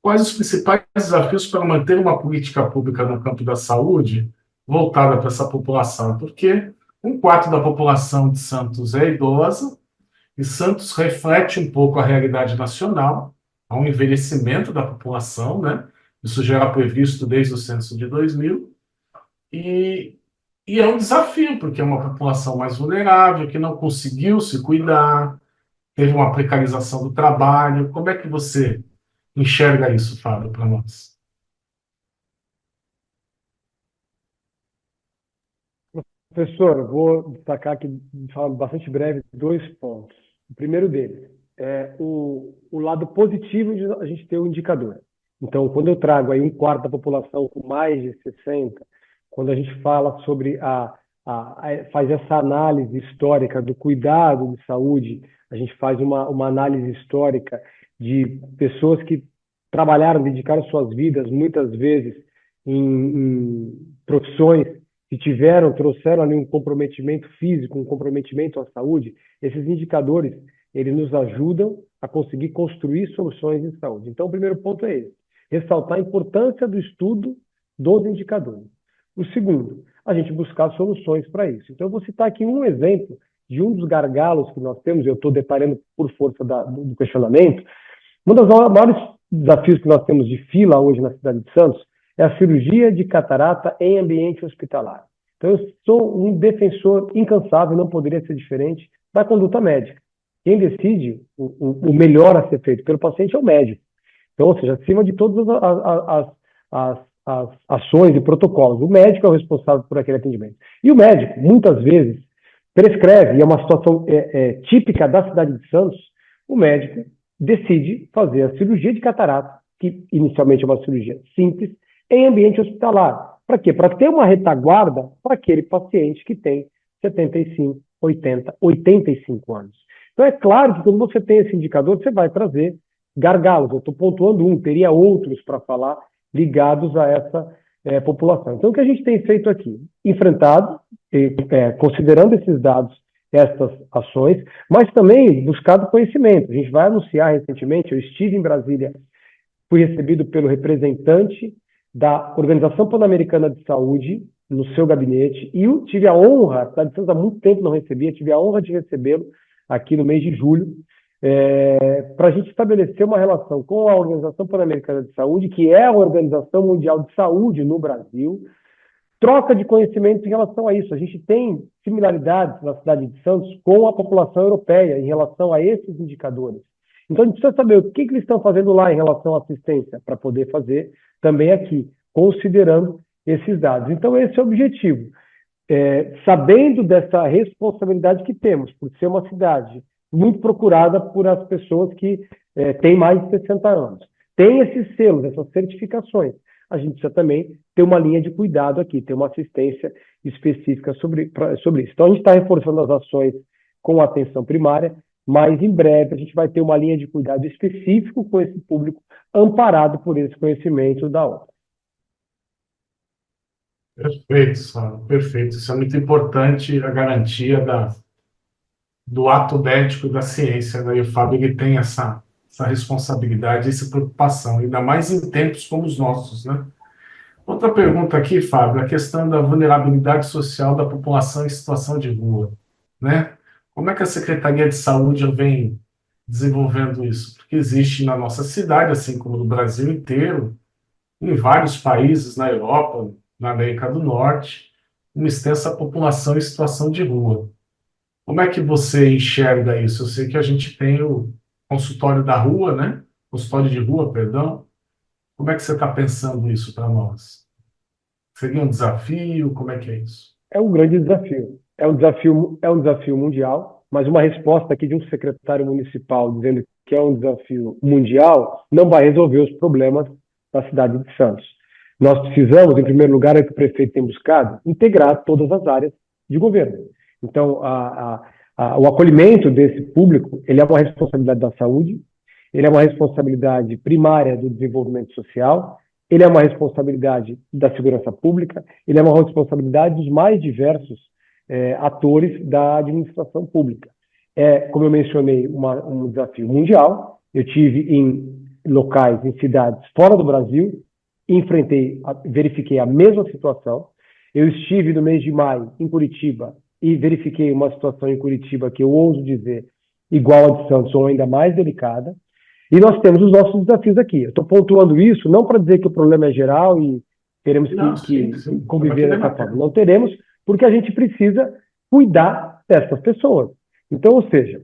quais os principais desafios para manter uma política pública no campo da saúde voltada para essa população? Porque 1/4 da população de Santos é idosa e Santos reflete um pouco a realidade nacional, há um envelhecimento da população, né? Isso já era previsto desde o censo de 2000 e é um desafio, porque é uma população mais vulnerável, que não conseguiu se cuidar, teve uma precarização do trabalho. Como é que você enxerga isso, Fábio, para nós? Professor, eu vou destacar aqui, de forma bastante breve, 2 pontos. O primeiro deles é o lado positivo de a gente ter um indicador. Então, quando eu trago aí 1/4 da população com mais de 60, quando a gente fala sobre a faz essa análise histórica do cuidado de saúde, a gente faz uma análise histórica de pessoas que trabalharam, dedicaram suas vidas, muitas vezes, em profissões que trouxeram ali um comprometimento físico, um comprometimento à saúde. Esses indicadores, eles nos ajudam a conseguir construir soluções em saúde. Então, o primeiro ponto é esse, ressaltar a importância do estudo dos indicadores. O segundo, a gente buscar soluções para isso. Então, eu vou citar aqui um exemplo de um dos gargalos que nós temos, eu estou detalhando por força do questionamento. Um dos maiores desafios que nós temos de fila hoje na cidade de Santos é a cirurgia de catarata em ambiente hospitalar. Então, eu sou um defensor incansável, não poderia ser diferente, da conduta médica. Quem decide o melhor a ser feito pelo paciente é o médico. Então, ou seja, acima de todas as ações e protocolos, o médico é o responsável por aquele atendimento. E o médico, muitas vezes, prescreve, e é uma situação típica da cidade de Santos, o médico decide fazer a cirurgia de catarata, que inicialmente é uma cirurgia simples, em ambiente hospitalar. Para quê? Para ter uma retaguarda para aquele paciente que tem 75, 80, 85 anos. Então é claro que quando você tem esse indicador, você vai trazer gargalos. Eu estou pontuando um, teria outros para falar ligados a essa população. Então o que a gente tem feito aqui? Enfrentado, considerando esses dados, essas ações, mas também buscado conhecimento. A gente vai anunciar recentemente, eu estive em Brasília, fui recebido pelo representante da Organização Pan-Americana de Saúde no seu gabinete e eu tive a honra, a cidade de Santos há muito tempo não recebia, tive a honra de recebê-lo aqui no mês de julho, para a gente estabelecer uma relação com a Organização Pan-Americana de Saúde, que é a Organização Mundial de Saúde no Brasil, troca de conhecimento em relação a isso. A gente tem similaridades na cidade de Santos com a população europeia em relação a esses indicadores. Então, a gente precisa saber o que eles estão fazendo lá em relação à assistência, para poder fazer também aqui, considerando esses dados. Então, esse é o objetivo. Sabendo dessa responsabilidade que temos, por ser uma cidade muito procurada por as pessoas que têm mais de 60 anos. Tem esses selos, essas certificações. A gente precisa também ter uma linha de cuidado aqui, ter uma assistência específica sobre isso. Então, a gente está reforçando as ações com a atenção primária, mas em breve a gente vai ter uma linha de cuidado específico com esse público, amparado por esse conhecimento da obra. Perfeito, Sara, perfeito. Isso é muito importante, a garantia do ato ético da ciência, né? E o Fábio ele tem essa responsabilidade, essa preocupação, ainda mais em tempos como os nossos, né? Outra pergunta aqui, Fábio, a questão da vulnerabilidade social da população em situação de rua, né? Como é que a Secretaria de Saúde vem desenvolvendo isso? Porque existe na nossa cidade, assim como no Brasil inteiro, em vários países, na Europa, na América do Norte, uma extensa população em situação de rua. Como é que você enxerga isso? Eu sei que a gente tem o consultório da rua, né? Consultório de rua, perdão. Como é que você está pensando isso para nós? Seria um desafio? Como é que é isso? É um grande desafio. É um desafio mundial, mas uma resposta aqui de um secretário municipal dizendo que é um desafio mundial não vai resolver os problemas da cidade de Santos. Nós precisamos, em primeiro lugar, é que o prefeito tem buscado integrar todas as áreas de governo. Então, o acolhimento desse público, ele é uma responsabilidade da saúde, ele é uma responsabilidade primária do desenvolvimento social, ele é uma responsabilidade da segurança pública, ele é uma responsabilidade dos mais diversos atores da administração pública. Como eu mencionei, um desafio mundial. Eu tive em locais, em cidades fora do Brasil, verifiquei a mesma situação. Eu estive no mês de maio em Curitiba e verifiquei uma situação em Curitiba que eu ouso dizer igual a de Santos ou ainda mais delicada. E nós temos os nossos desafios aqui. Eu estou pontuando isso não para dizer que o problema é geral e teremos que conviver dessa forma. Não teremos, porque a gente precisa cuidar dessas pessoas. Então, ou seja,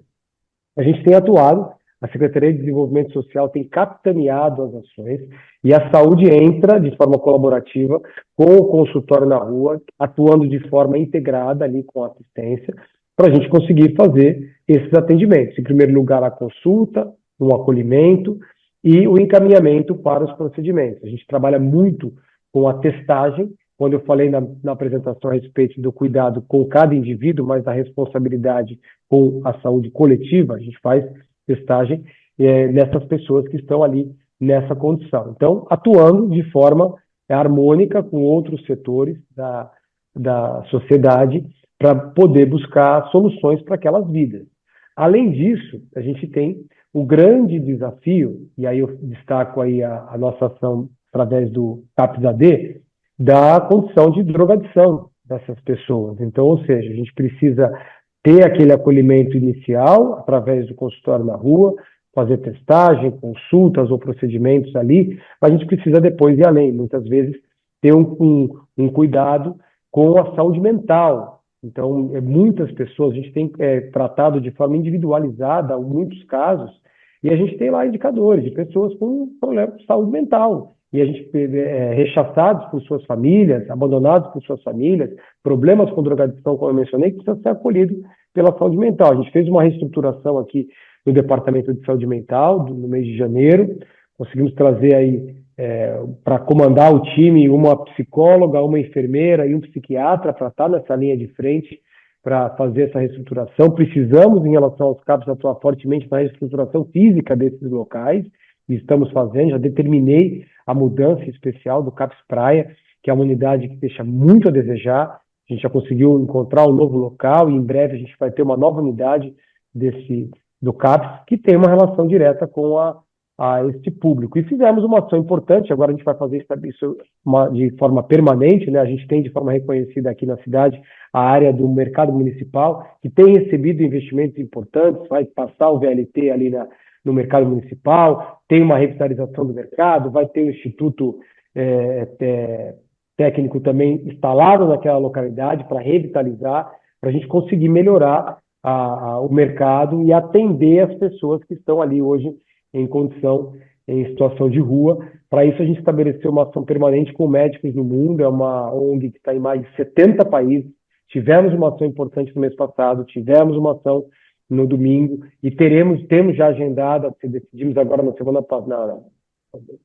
a gente tem atuado, a Secretaria de Desenvolvimento Social tem capitaneado as ações e a saúde entra de forma colaborativa com o consultório na rua, atuando de forma integrada ali com a assistência, para a gente conseguir fazer esses atendimentos. Em primeiro lugar, a consulta, o acolhimento e o encaminhamento para os procedimentos. A gente trabalha muito com a testagem quando eu falei na apresentação a respeito do cuidado com cada indivíduo, mas da responsabilidade com a saúde coletiva, a gente faz testagem nessas pessoas que estão ali nessa condição. Então, atuando de forma harmônica com outros setores da sociedade para poder buscar soluções para aquelas vidas. Além disso, a gente tem o grande desafio, e aí eu destaco aí a nossa ação através do CAPS-AD, da condição de drogadição dessas pessoas. Então, ou seja, a gente precisa ter aquele acolhimento inicial através do consultório na rua, fazer testagem, consultas ou procedimentos ali, mas a gente precisa depois ir além, muitas vezes ter um cuidado com a saúde mental. Então, muitas pessoas, a gente tem tratado de forma individualizada, em muitos casos, e a gente tem lá indicadores de pessoas com problemas de saúde mental, e a gente rechaçados por suas famílias, abandonados por suas famílias, problemas com drogadição, como eu mencionei, que precisa ser acolhido pela saúde mental. A gente fez uma reestruturação aqui no Departamento de Saúde Mental, no mês de janeiro, conseguimos trazer aí para comandar o time uma psicóloga, uma enfermeira e um psiquiatra para estar nessa linha de frente para fazer essa reestruturação. Precisamos, em relação aos CAPs, atuar fortemente na reestruturação física desses locais, e estamos fazendo, já determinei a mudança especial do CAPS Praia, que é uma unidade que deixa muito a desejar. A gente já conseguiu encontrar um novo local e em breve a gente vai ter uma nova unidade do CAPS, que tem uma relação direta com a este público. E fizemos uma ação importante, agora a gente vai fazer isso de forma permanente, né? A gente tem de forma reconhecida aqui na cidade a área do mercado municipal, que tem recebido investimentos importantes, vai passar o VLT ali no mercado municipal, tem uma revitalização do mercado, vai ter um instituto técnico também instalado naquela localidade para revitalizar, para a gente conseguir melhorar o mercado e atender as pessoas que estão ali hoje em situação de rua. Para isso, a gente estabeleceu uma ação permanente com Médicos no Mundo, é uma ONG que está em mais de 70 países. Tivemos uma ação importante no mês passado, tivemos uma ação no domingo, e temos já agendada, decidimos agora na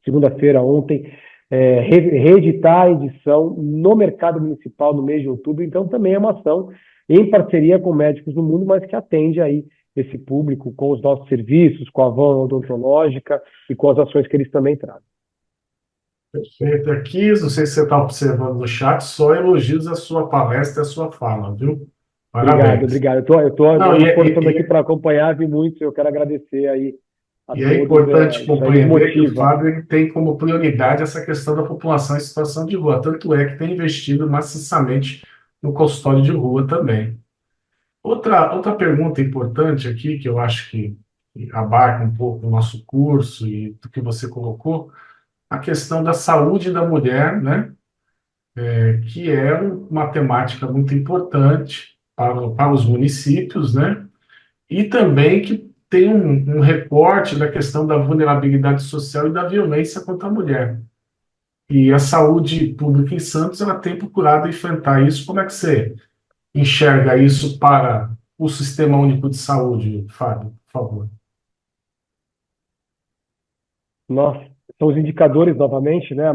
segunda-feira, ontem, reeditar a edição no mercado municipal no mês de outubro. Então, também é uma ação em parceria com Médicos no Mundo, mas que atende aí esse público com os nossos serviços, com a van odontológica e com as ações que eles também trazem. Perfeito. Aqui, não sei se você está observando no chat, só elogios à sua palestra e à sua fala, viu? Parabéns. Obrigado. Eu estou esforçando aqui para acompanhar, vi muito, eu quero agradecer aí a todos. E é importante compreender que o Fábio ele tem como prioridade essa questão da população em situação de rua, tanto é que tem investido maciçamente no consultório de rua também. Outra pergunta importante aqui, que eu acho que abarca um pouco o nosso curso e do que você colocou, a questão da saúde da mulher, né? Que é uma temática muito importante para os municípios, né? E também que tem um recorte da questão da vulnerabilidade social e da violência contra a mulher. E a saúde pública em Santos, ela tem procurado enfrentar isso. Como é que você enxerga isso para o Sistema Único de Saúde, Fábio, por favor? Nossa, são os indicadores, novamente, né? A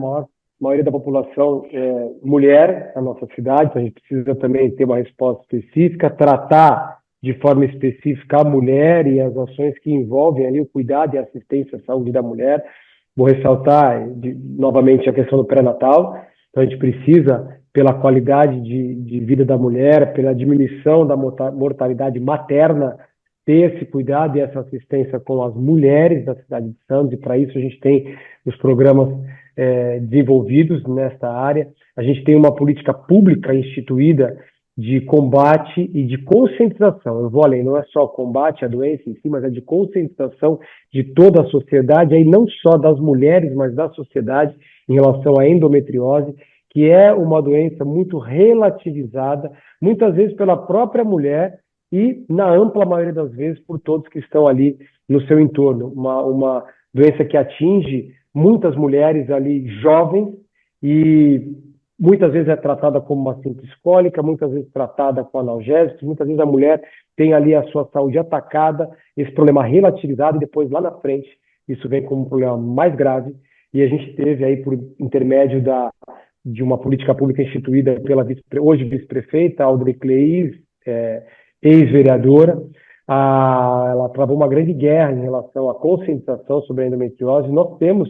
maioria da população é mulher na nossa cidade, então a gente precisa também ter uma resposta específica, tratar de forma específica a mulher e as ações que envolvem ali o cuidado e assistência à saúde da mulher. Vou ressaltar novamente a questão do pré-natal. Então a gente precisa, pela qualidade de vida da mulher, pela diminuição da mortalidade materna, ter esse cuidado e essa assistência com as mulheres da cidade de Santos, e para isso a gente tem os programas desenvolvidos nesta área. A gente tem uma política pública instituída de combate e de conscientização. Eu vou além, não é só combate à doença em si, mas é de conscientização de toda a sociedade, aí não só das mulheres, mas da sociedade, em relação à endometriose, que é uma doença muito relativizada, muitas vezes pela própria mulher e, na ampla maioria das vezes, por todos que estão ali no seu entorno. Uma doença que atinge muitas mulheres ali jovens e muitas vezes é tratada como uma simples cólica, muitas vezes tratada com analgésicos, muitas vezes a mulher tem ali a sua saúde atacada, esse problema relativizado, e depois lá na frente isso vem como um problema mais grave. E a gente teve aí, por intermédio de uma política pública instituída pela hoje vice-prefeita, Audrey Cleis, ex-vereadora. Ela travou uma grande guerra em relação à conscientização sobre a endometriose. Nós temos,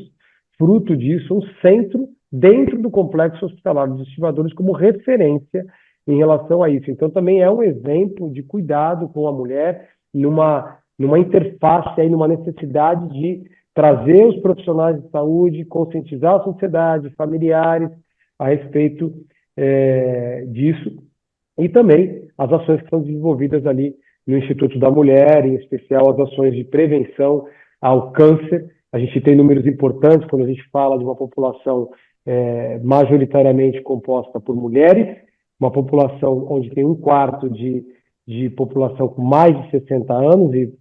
fruto disso, um centro dentro do complexo hospitalar dos estimadores como referência em relação a isso. Então, também é um exemplo de cuidado com a mulher numa interface, aí, numa necessidade de trazer os profissionais de saúde, conscientizar a sociedade, familiares, a respeito disso, e também as ações que são desenvolvidas ali no Instituto da Mulher, em especial as ações de prevenção ao câncer. A gente tem números importantes quando a gente fala de uma população majoritariamente composta por mulheres, uma população onde tem 1/4 de população com mais de 60 anos, e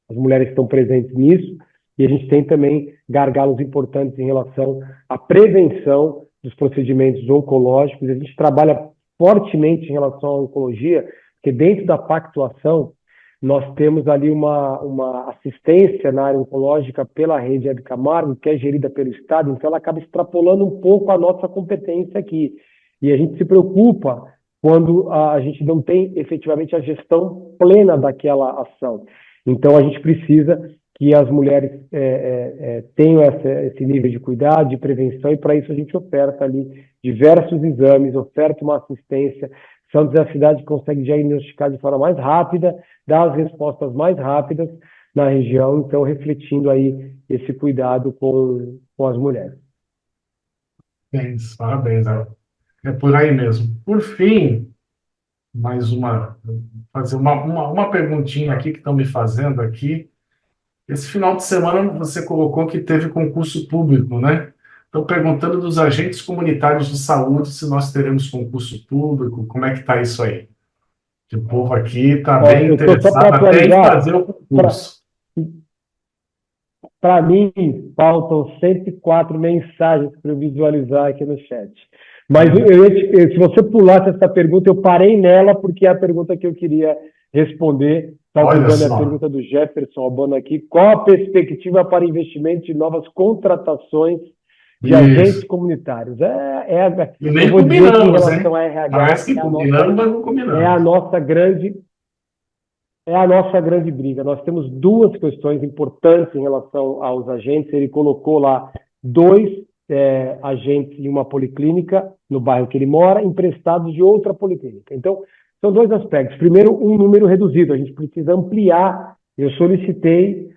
as mulheres estão presentes nisso, e a gente tem também gargalos importantes em relação à prevenção dos procedimentos oncológicos. A gente trabalha fortemente em relação à oncologia, porque dentro da pactuação nós temos ali uma assistência na área oncológica pela rede Hebe Camargo, que é gerida pelo Estado, então ela acaba extrapolando um pouco a nossa competência aqui. E a gente se preocupa quando a gente não tem efetivamente a gestão plena daquela ação. Então a gente precisa que as mulheres tenham esse nível de cuidado, de prevenção, e para isso a gente oferta ali diversos exames, oferta uma assistência. Santos é a cidade que consegue diagnosticar de forma mais rápida, dar as respostas mais rápidas na região, então refletindo aí esse cuidado com as mulheres. Parabéns. É por aí mesmo. Por fim, fazer uma perguntinha aqui que estão me fazendo aqui. Esse final de semana você colocou que teve concurso público, né? Estão perguntando dos agentes comunitários de saúde se nós teremos concurso público, como é que está isso aí? O povo aqui está bem interessado até em fazer o concurso. Para mim, faltam 104 mensagens para eu visualizar aqui no chat. Mas se você pulasse essa pergunta, eu parei nela porque é a pergunta que eu queria responder. Está usando a pergunta do Jefferson Albano aqui. Qual a perspectiva para investimento de novas contratações de agentes comunitários? E nem eu vou dizer que em combinamos, relação à RH, parece que combinamos, mas não combinamos. é a nossa grande briga. Nós temos duas questões importantes em relação aos agentes. Ele colocou lá 2 agentes em uma policlínica, no bairro que ele mora, emprestados de outra policlínica. Então, são 2 aspectos. Primeiro, um número reduzido. A gente precisa ampliar. Eu solicitei,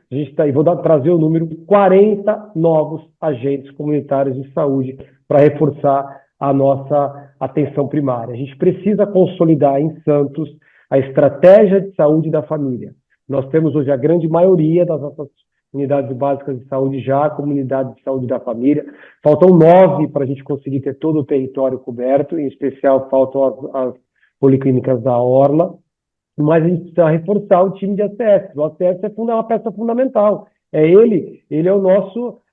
vou trazer o número de 40 novos agentes comunitários de saúde para reforçar a nossa atenção primária. A gente precisa consolidar em Santos a estratégia de saúde da família. Nós temos hoje a grande maioria das nossas unidades básicas de saúde já, a comunidade de saúde da família. Faltam 9 para a gente conseguir ter todo o território coberto, em especial faltam as policlínicas da Orla, mas a gente precisa reforçar o time de ACS. O ACS é uma peça fundamental. Ele é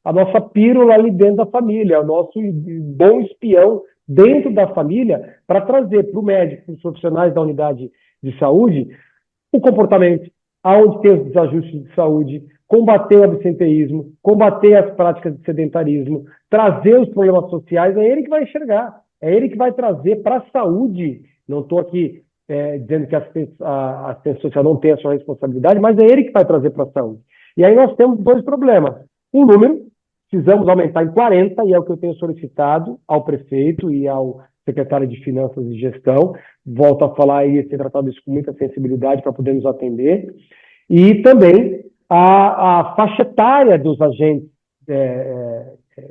a nossa pílula ali dentro da família, é o nosso bom espião dentro da família para trazer para o médico, para os profissionais da unidade de saúde, o comportamento, aonde tem os desajustes de saúde, combater o absenteísmo, combater as práticas de sedentarismo, trazer os problemas sociais. É ele que vai enxergar, é ele que vai trazer para a saúde. Não estou aqui dizendo que a assistência social não tem a sua responsabilidade, mas é ele que vai trazer para a saúde. E aí nós temos 2 problemas. Um número, precisamos aumentar em 40, e é o que eu tenho solicitado ao prefeito e ao secretário de Finanças e Gestão. Volto a falar e ter tratado isso com muita sensibilidade para podermos atender. E também a faixa etária dos agentes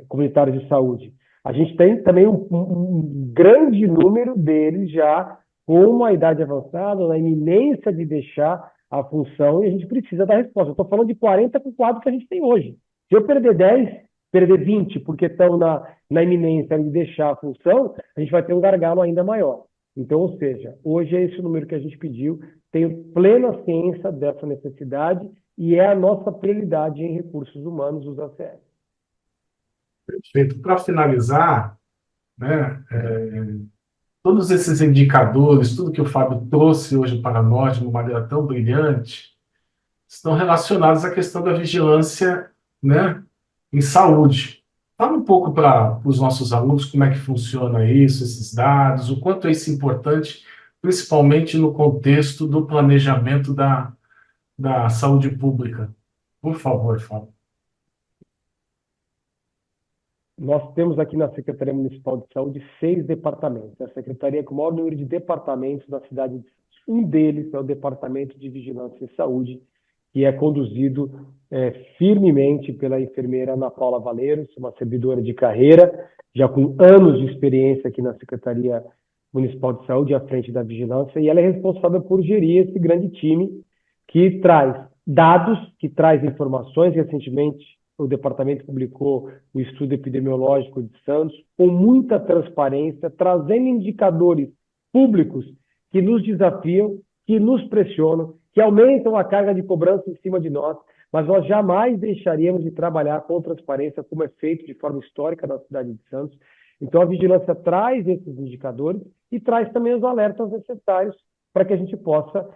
comunitários de saúde. A gente tem também um grande número deles já com uma idade avançada, na iminência de deixar a função, e a gente precisa dar resposta. Eu estou falando de 40 com o quadro que a gente tem hoje. Se eu perder 10, perder 20, porque estão na iminência de deixar a função, a gente vai ter um gargalo ainda maior. Então, ou seja, hoje é esse o número que a gente pediu, tenho plena ciência dessa necessidade e é a nossa prioridade em recursos humanos dos ACS. Perfeito. Para finalizar, né, todos esses indicadores, tudo que o Fábio trouxe hoje para nós de uma maneira tão brilhante, estão relacionados à questão da vigilância, né, em saúde. Fala um pouco para os nossos alunos como é que funciona isso, esses dados, o quanto é isso importante, principalmente no contexto do planejamento da saúde pública. Por favor, Fábio. Nós temos aqui na Secretaria Municipal de Saúde 6 departamentos. A secretaria com o maior número de departamentos na cidade de Santos. Um deles é o Departamento de Vigilância em Saúde, que é conduzido firmemente pela enfermeira Ana Paula Valeiros, uma servidora de carreira, já com anos de experiência aqui na Secretaria Municipal de Saúde, à frente da vigilância, e ela é responsável por gerir esse grande time que traz dados, que traz informações. Recentemente, o departamento publicou o estudo epidemiológico de Santos, com muita transparência, trazendo indicadores públicos que nos desafiam, que nos pressionam, que aumentam a carga de cobrança em cima de nós, mas nós jamais deixaríamos de trabalhar com transparência, como é feito de forma histórica na cidade de Santos. Então, a vigilância traz esses indicadores e traz também os alertas necessários para que a gente possa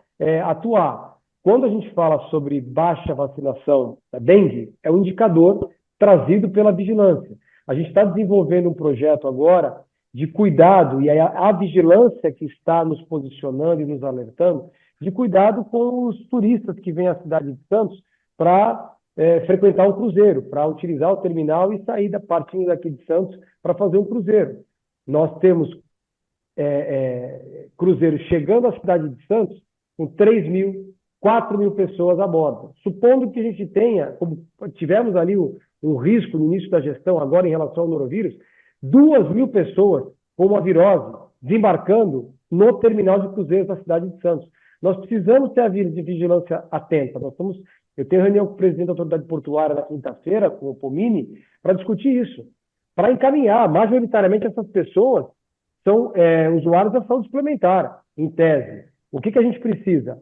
atuar. Quando a gente fala sobre baixa vacinação da dengue, é um indicador trazido pela vigilância. A gente está desenvolvendo um projeto agora de cuidado, e a vigilância que está nos posicionando e nos alertando, de cuidado com os turistas que vêm à cidade de Santos para frequentar um cruzeiro, para utilizar o terminal e sair partindo daqui de Santos para fazer um cruzeiro. Nós temos cruzeiros chegando à cidade de Santos com 3.000, 4.000 pessoas a bordo. Supondo que a gente tenha, como tivemos ali um risco no início da gestão, agora em relação ao norovírus, 2.000 pessoas com uma virose desembarcando no terminal de cruzeiros da cidade de Santos. Nós precisamos ter a vigilância atenta. Eu tenho reunião com o presidente da autoridade portuária na quinta-feira, com o Pomini, para discutir isso, para encaminhar. Majoritariamente, essas pessoas são usuários da saúde suplementar, em tese. O que a gente precisa?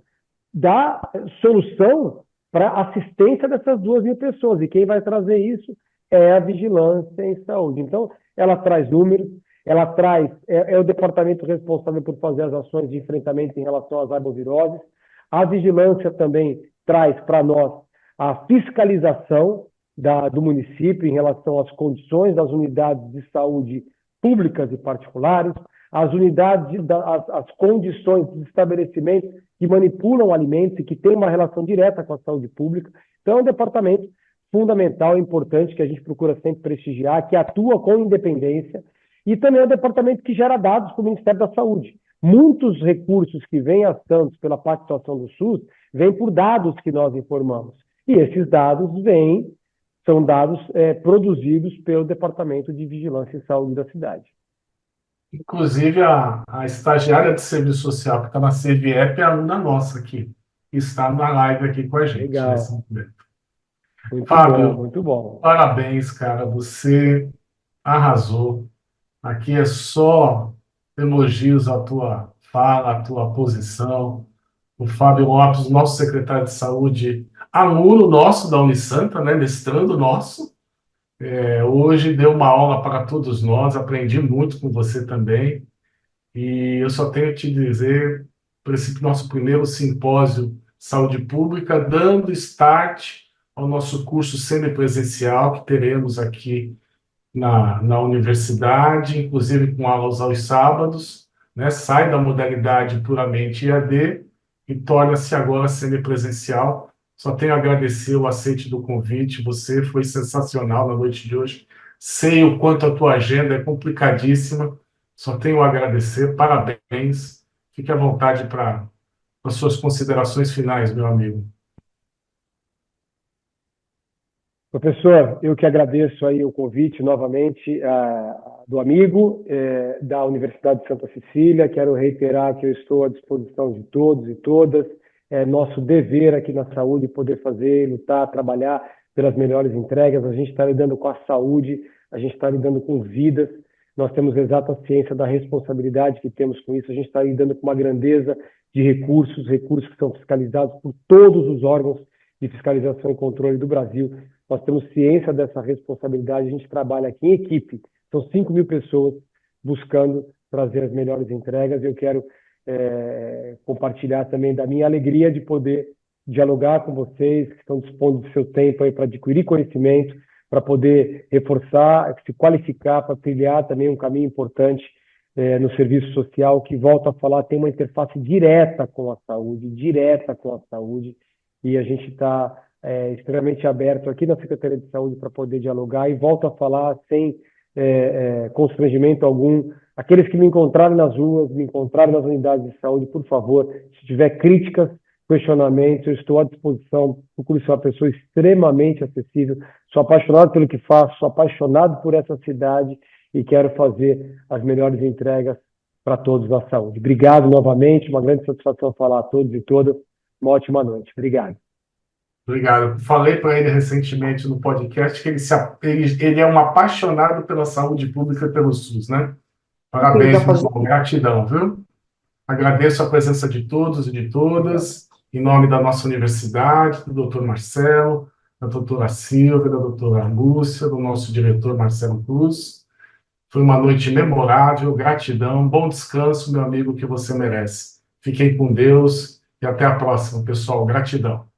Dar solução para a assistência dessas 2.000 pessoas. E quem vai trazer isso é a vigilância em saúde. Então, ela traz números, ela traz, é o departamento responsável por fazer as ações de enfrentamento em relação às arboviroses. A vigilância também traz para nós a fiscalização do município em relação às condições das unidades de saúde públicas e particulares, as unidades, as condições dos estabelecimentos que manipulam alimentos e que têm uma relação direta com a saúde pública. Então, é um departamento fundamental e importante que a gente procura sempre prestigiar, que atua com independência, e também é um departamento que gera dados para o Ministério da Saúde. Muitos recursos que vêm a Santos pela pactuação do SUS vêm por dados que nós informamos. E esses dados são dados produzidos pelo Departamento de Vigilância e Saúde da cidade. Inclusive, a estagiária de serviço social que está na CVEP é aluna nossa aqui, que está na live aqui com a gente. Legal. Muito Fábio, bom, muito bom. Parabéns, cara, você arrasou. Aqui é só elogios à tua fala, à tua posição. O Fábio Lopes, nosso secretário de saúde, aluno nosso da Unisanta, né, mestrando nosso, hoje deu uma aula para todos nós, aprendi muito com você também, e eu só tenho que te dizer, para esse nosso primeiro simpósio Saúde Pública, dando start ao nosso curso semipresencial que teremos aqui na universidade, inclusive com aulas aos sábados, né? Sai da modalidade puramente EAD e torna-se agora semipresencial. Só tenho a agradecer o aceite do convite, você foi sensacional na noite de hoje. Sei o quanto a tua agenda é complicadíssima, só tenho a agradecer, parabéns. Fique à vontade para as suas considerações finais, meu amigo. Professor, eu que agradeço aí o convite novamente do amigo da Universidade de Santa Cecília. Quero reiterar que eu estou à disposição de todos e todas. É nosso dever aqui na saúde poder fazer, lutar, trabalhar pelas melhores entregas. A gente está lidando com a saúde, a gente está lidando com vidas. Nós temos exata ciência da responsabilidade que temos com isso. A gente está lidando com uma grandeza de recursos que são fiscalizados por todos os órgãos de fiscalização e controle do Brasil. Nós temos ciência dessa responsabilidade, a gente trabalha aqui em equipe. São 5.000 pessoas buscando trazer as melhores entregas. Eu quero compartilhar também da minha alegria de poder dialogar com vocês, que estão dispondo do seu tempo aí para adquirir conhecimento, para poder reforçar, se qualificar, para trilhar também um caminho importante no serviço social, que, volto a falar, tem uma interface direta com a saúde, e a gente está extremamente aberto aqui na Secretaria de Saúde para poder dialogar, e volto a falar sem constrangimento algum. Aqueles que me encontrarem nas ruas, me encontrarem nas unidades de saúde, por favor, se tiver críticas, questionamentos, eu estou à disposição. Procuro ser uma pessoa extremamente acessível, sou apaixonado pelo que faço, sou apaixonado por essa cidade e quero fazer as melhores entregas para todos da saúde. Obrigado novamente, uma grande satisfação falar a todos e todas. Uma ótima noite. Obrigado. Obrigado. Falei para ele recentemente no podcast que ele é um apaixonado pela saúde pública e pelo SUS, né? Parabéns, pessoal. Gratidão, viu? Agradeço a presença de todos e de todas, em nome da nossa universidade, do doutor Marcelo, da doutora Silvia, da doutora Lúcia, do nosso diretor Marcelo Cruz. Foi uma noite memorável, gratidão, bom descanso, meu amigo, que você merece. Fiquem com Deus e até a próxima, pessoal. Gratidão.